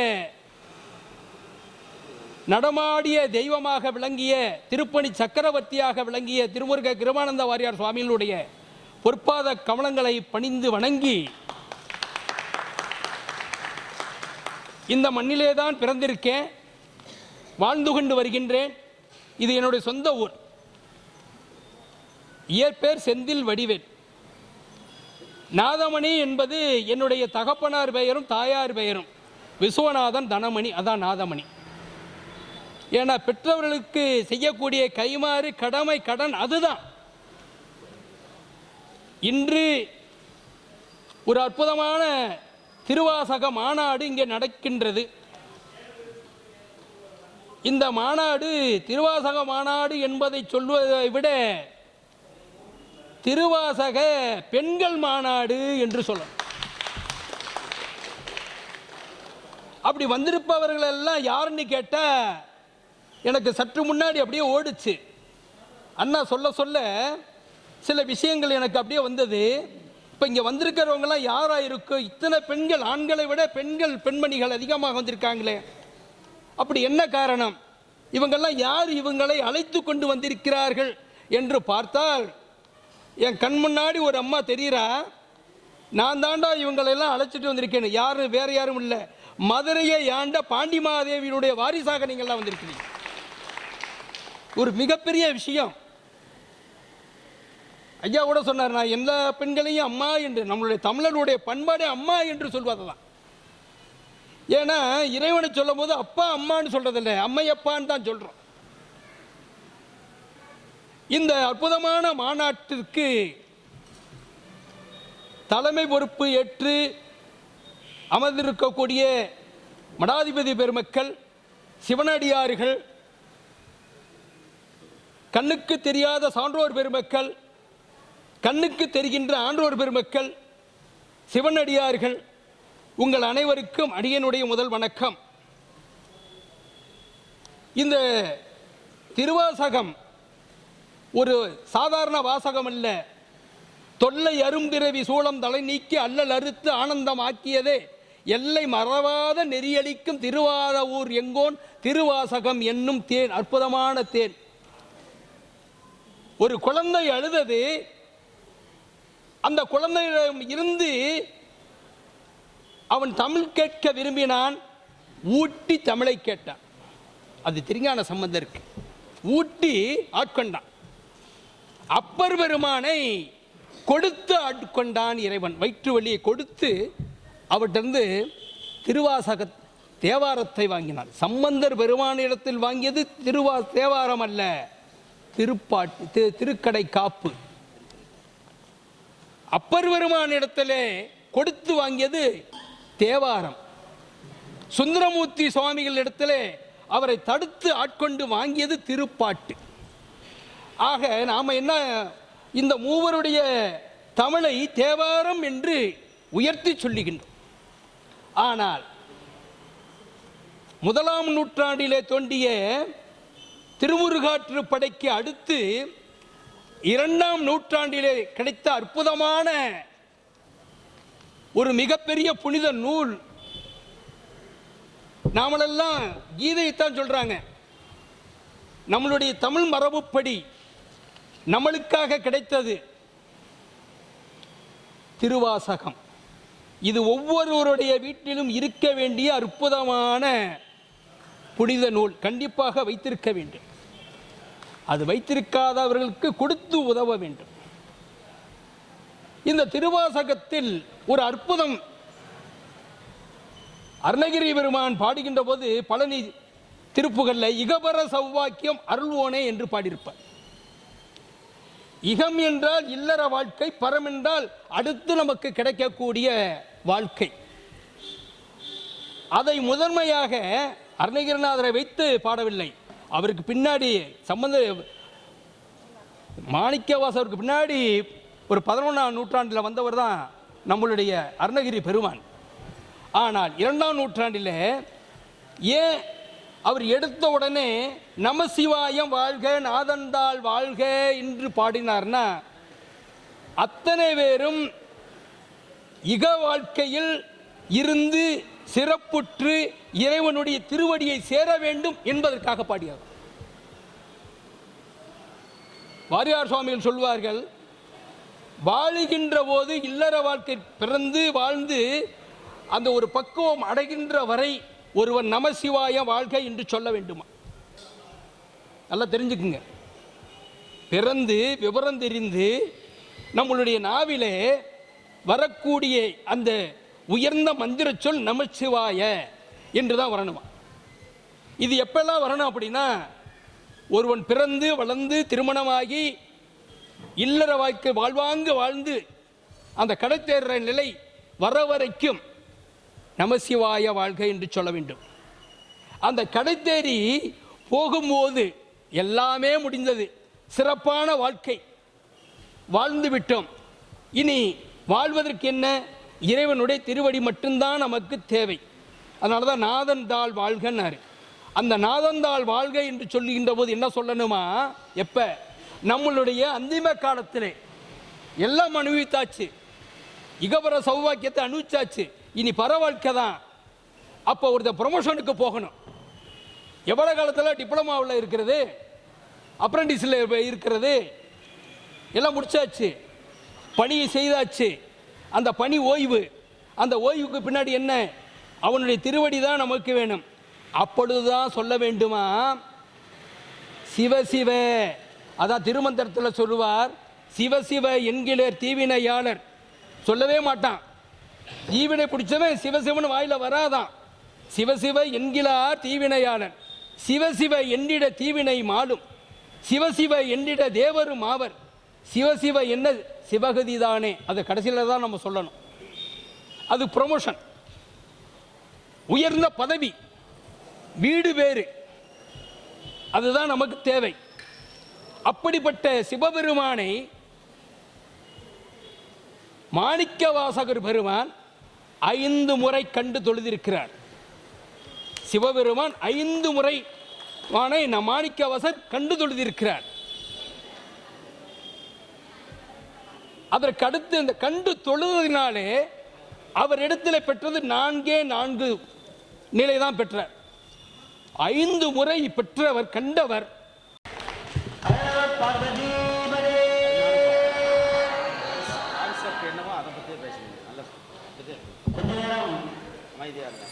நடமாடிய தெய்வமாக விளங்கிய திருப்பணி சக்கரவர்த்தியாக விளங்கிய திருமுருக கிருபானந்த வாரியார் சுவாமிகளுடைய பொற்பாத கமலங்களை பணிந்து வணங்கி இந்த மண்ணிலேதான் பிறந்திருக்கேன், வாழ்ந்து கொண்டு வருகின்றேன். இது என்னுடைய சொந்த ஊர். இயற்பேர் செந்தில் வடிவேல். நாதமணி என்பது என்னுடைய தகப்பனார் பெயரும் தாயார் பெயரும். விஸ்வநாதன் தனமணி, அதான் நாதமணி. ஏன்னா பெற்றவர்களுக்கு செய்யக்கூடிய கைமாறு கடமை கடன் அதுதான். இன்று ஒரு அற்புதமான திருவாசக மாநாடு இங்கே நடக்கின்றது. இந்த மாநாடு திருவாசக மாநாடு என்பதை சொல்வதை விட திருவாசக பெண்கள் மாநாடு என்று சொல்லலாம். அப்படி வந்திருப்பவர்கள் எல்லாம் யாருன்னு கேட்டா எனக்கு சற்று முன்னாடி அப்படியே ஓடிச்சு. அண்ணா சொல்ல சொல்ல சில விஷயங்கள் எனக்கு அப்படியே வந்தது. இப்போ இங்கே வந்திருக்கிறவங்கலாம் யாராக இருக்கும்? இத்தனை பெண்கள், ஆண்களை விட பெண்கள் பெண்மணிகள் அதிகமாக வந்திருக்காங்களே, அப்படி என்ன காரணம்? இவங்கெல்லாம் யார் இவங்களை அழைத்து கொண்டு வந்திருக்கிறார்கள் என்று பார்த்தால் என் கண் முன்னாடி ஒரு அம்மா தெரிகிறா. நான் தாண்டா இவங்களெல்லாம் அழைச்சிட்டு வந்திருக்கேன். யாரும் வேற யாரும் இல்லை, மதுரையை ஆண்ட பாண்டிமாதேவியினுடைய வாரிசாக நீங்கள்லாம் வந்திருக்கிறீங்க. ஒரு மிகப்பெரிய விஷயம். ஐயா கூட சொன்னார், நான் எல்லா பெண்களையும் அம்மா என்று, நம்மளுடைய தமிழருடைய பண்பாடே அம்மா என்று சொல்வதுதான். ஏன்னா இறைவனை சொல்லும் போது அப்பா அம்மான்னு சொல்றதில்லை, அம்மையப்பான்னு தான் சொல்றோம். இந்த அற்புதமான மாநாட்டிற்கு தலைமை பொறுப்பு ஏற்று அமர்ந்திருக்கக்கூடிய மடாதிபதி பெருமக்கள், சிவனடியார்கள், கண்ணுக்கு தெரியாத சான்றோர் பெருமக்கள், கண்ணுக்கு தெரிகின்ற ஆன்றோர் பெருமக்கள், சிவனடியார்கள், உங்கள் அனைவருக்கும் அடியனுடைய முதல் வணக்கம். இந்த திருவாசகம் ஒரு சாதாரண வாசகம் அல்ல. தொல்லை அரும்பிறவி சூளம் தலை நீக்கி அல்லல் அறுத்து ஆனந்தம் ஆக்கியதே எல்லை மறவாத நெறியளிக்கும் திருவாரூர் எங்கோன் திருவாசகம் என்னும் தேன். அற்புதமான தேன். ஒரு குழந்தை அழுதது, அந்த குழந்தையிடம் இருந்து அவன் தமிழ் கேட்க விரும்பினான். ஊட்டி தமிழை கேட்டான். அது திருஞான சம்பந்தருக்கு ஊட்டி ஆட்கொண்டான். அப்பர் பெருமானை கொடுத்து ஆட்கொண்டான் இறைவன். வயிற்று வலியை கொடுத்து அவற்றிருந்து திருவாசக தேவாரத்தை வாங்கினான். சம்பந்தர் பெருமானிடத்தில் வாங்கியது தேவாரம் அல்ல, திருப்பாட்டு, திருக்கடை காப்பு. அப்பர் பெருமானிடத்திலே கொடுத்து வாங்கியது தேவாரம். சுந்தரமூர்த்தி சுவாமிகள் இடத்திலே அவரை தடுத்து ஆட்கொண்டு வாங்கியது திருப்பாட்டு. ஆக நாம் என்ன, இந்த மூவருடைய தமிழை தேவாரம் என்று உயர்த்தி சொல்லுகின்றோம். ஆனால் முதலாம் நூற்றாண்டிலே தோன்றிய திருமுருகாற்றுப்படைக்கு அடுத்து 2ஆம் நூற்றாண்டிலே கிடைத்த அற்புதமான ஒரு மிகப்பெரிய புனித நூல். நாமெல்லாம் கீதையைத்தான் சொல்றாங்க. நம்மளுடைய தமிழ் மரபுப்படி நம்மளுக்காக கிடைத்தது திருவாசகம். இது ஒவ்வொருவருடைய வீட்டிலும் இருக்க வேண்டிய அற்புதமான புனித நூல். கண்டிப்பாக வைத்திருக்க வேண்டும். அது வைத்திருக்காதவர்களுக்கு கொடுத்து உதவ வேண்டும். இந்த திருவாசகத்தில் ஒரு அற்புதம். அருணகிரி பெருமான் பாடுகின்ற போது பழனி திருப்புகள்ல இகபர சௌவாக்கியம் அருள்வோனே என்று பாடியிருப்பார். இகம் என்றால் இல்லற வாழ்க்கை, பரம் என்றால் அடுத்து நமக்கு கிடைக்கக்கூடிய வாழ்க்கை. அதை முதன்மையாக அருணகிரிநாதரை வைத்து பாடவில்லை. அவருக்கு பின்னாடி சம்பந்த மாணிக்கவாசருக்கு பின்னாடி ஒரு 11ஆம் நூற்றாண்டில் வந்தவர் தான் நம்மளுடைய அருணகிரி பெருமான். ஆனால் 2ஆம் நூற்றாண்டில் ஏன் அவர் எடுத்த உடனே நமசிவாயம் வாழ்க நாதந்தாள் வாழ்க என்று பாடினார்னா, அத்தனை பேரும் இக வாழ்க்கையில் இருந்து சிறப்புற்று இறைவனுடைய திருவடியை சேர வேண்டும் என்பதற்காக பாடியார். வாரியார் சுவாமிகள் சொல்வார்கள், வாழுகின்ற போது இல்லற வாழ்க்கை பிறந்து வாழ்ந்து அந்த ஒரு பக்குவம் அடைகின்ற வரை ஒருவன் நமசிவாய வாழ்க்கை என்று சொல்ல வேண்டுமா? நல்லா தெரிஞ்சுக்குங்க. பிறந்து விவரம் தெரிந்து நம்மளுடைய நாவிலே வரக்கூடிய அந்த உயர்ந்த மந்திர சொல் நமசிவாய என்று தான் வரணுமா. இது எப்பெல்லாம் வரணும் அப்படின்னா, ஒருவன் பிறந்து வளர்ந்து திருமணமாகி இல்லற வாழ்க்கை வாழ்வாங்கு வாழ்ந்து அந்த கடைத்தேற நிலை வர வரைக்கும் நமசிவாய வாழ்க என்று சொல்ல வேண்டும். அந்த கடைத்தேறி போகும்போது எல்லாமே முடிந்தது, சிறப்பான வாழ்க்கை வாழ்ந்து விட்டோம். இனி வாழ்வதற்கு என்ன? இறைவனுடைய திருவடி மட்டும்தான் நமக்கு தேவை. அதனால தான் நாதந்தாள் வாழ்கன்னாரு. அந்த நாதந்தாள் வாழ்க என்று சொல்லுகின்ற போது என்ன சொல்லணுமா? எப்ப நம்மளுடைய அந்திம காலத்திலே எல்லாம் அனுபவித்தாச்சு, இகபர சௌபாக்கியத்தை அனுபவிச்சாச்சு, இனி பர வாழ்க்கை தான். அப்போ ஒருத்தர் ப்ரொமோஷனுக்கு போகணும். எவ்வளோ காலத்தில் டிப்ளமாவில் இருக்கிறது, அப்ரெண்டிஸில் இருக்கிறது, எல்லாம் முடிச்சாச்சு, பணியை செய்தாச்சு. அந்த பணி ஓய்வு, அந்த ஓய்வுக்கு பின்னாடி என்ன? அவனுடைய திருவடி தான் நமக்கு வேணும். அப்பொழுதுதான் சொல்ல வேண்டுமா சிவ சிவ. அதான் திருமந்திரத்தில் சொல்லுவார், சிவ சிவ என்கிற தீவினையாளர். சொல்லவே மாட்டான். தீவினை பிடிச்சவன் சிவசிவன் வாயில வராதான். சிவசிவ என்கிறார் தீவினையாளர். சிவசிவ என்னிட தீவினை மாலும், சிவசிவ என்னிட தேவரும் ஆவர். சிவசிவ என்ன சிவகதி தானே. அது கடைசியில் தான் நம்ம சொல்லணும். அது ப்ரொமோஷன், உயர்ந்த பதவி, வீடு வேறு, அதுதான் நமக்கு தேவை. அப்படிப்பட்ட சிவபெருமானை மாணிக்க வாசகர் பெருமான் 5 முறை கண்டு தொழுதிருக்கிறார். சிவபெருமான் 5 முறை மாணிக்க வாசகர் கண்டு தொழுதிருக்கிறார். அதற்கு அடுத்து இந்த கண்டு தொழுதினாலே அவர் இடத்துல பெற்றது 4 நிலைதான் பெற்றார். 5 முறை பெற்றவர், கண்டவர். என்னவோ அதை பற்றியே பேசுங்க. நல்ல கொஞ்ச நேரம் அமைதியாக இருங்க.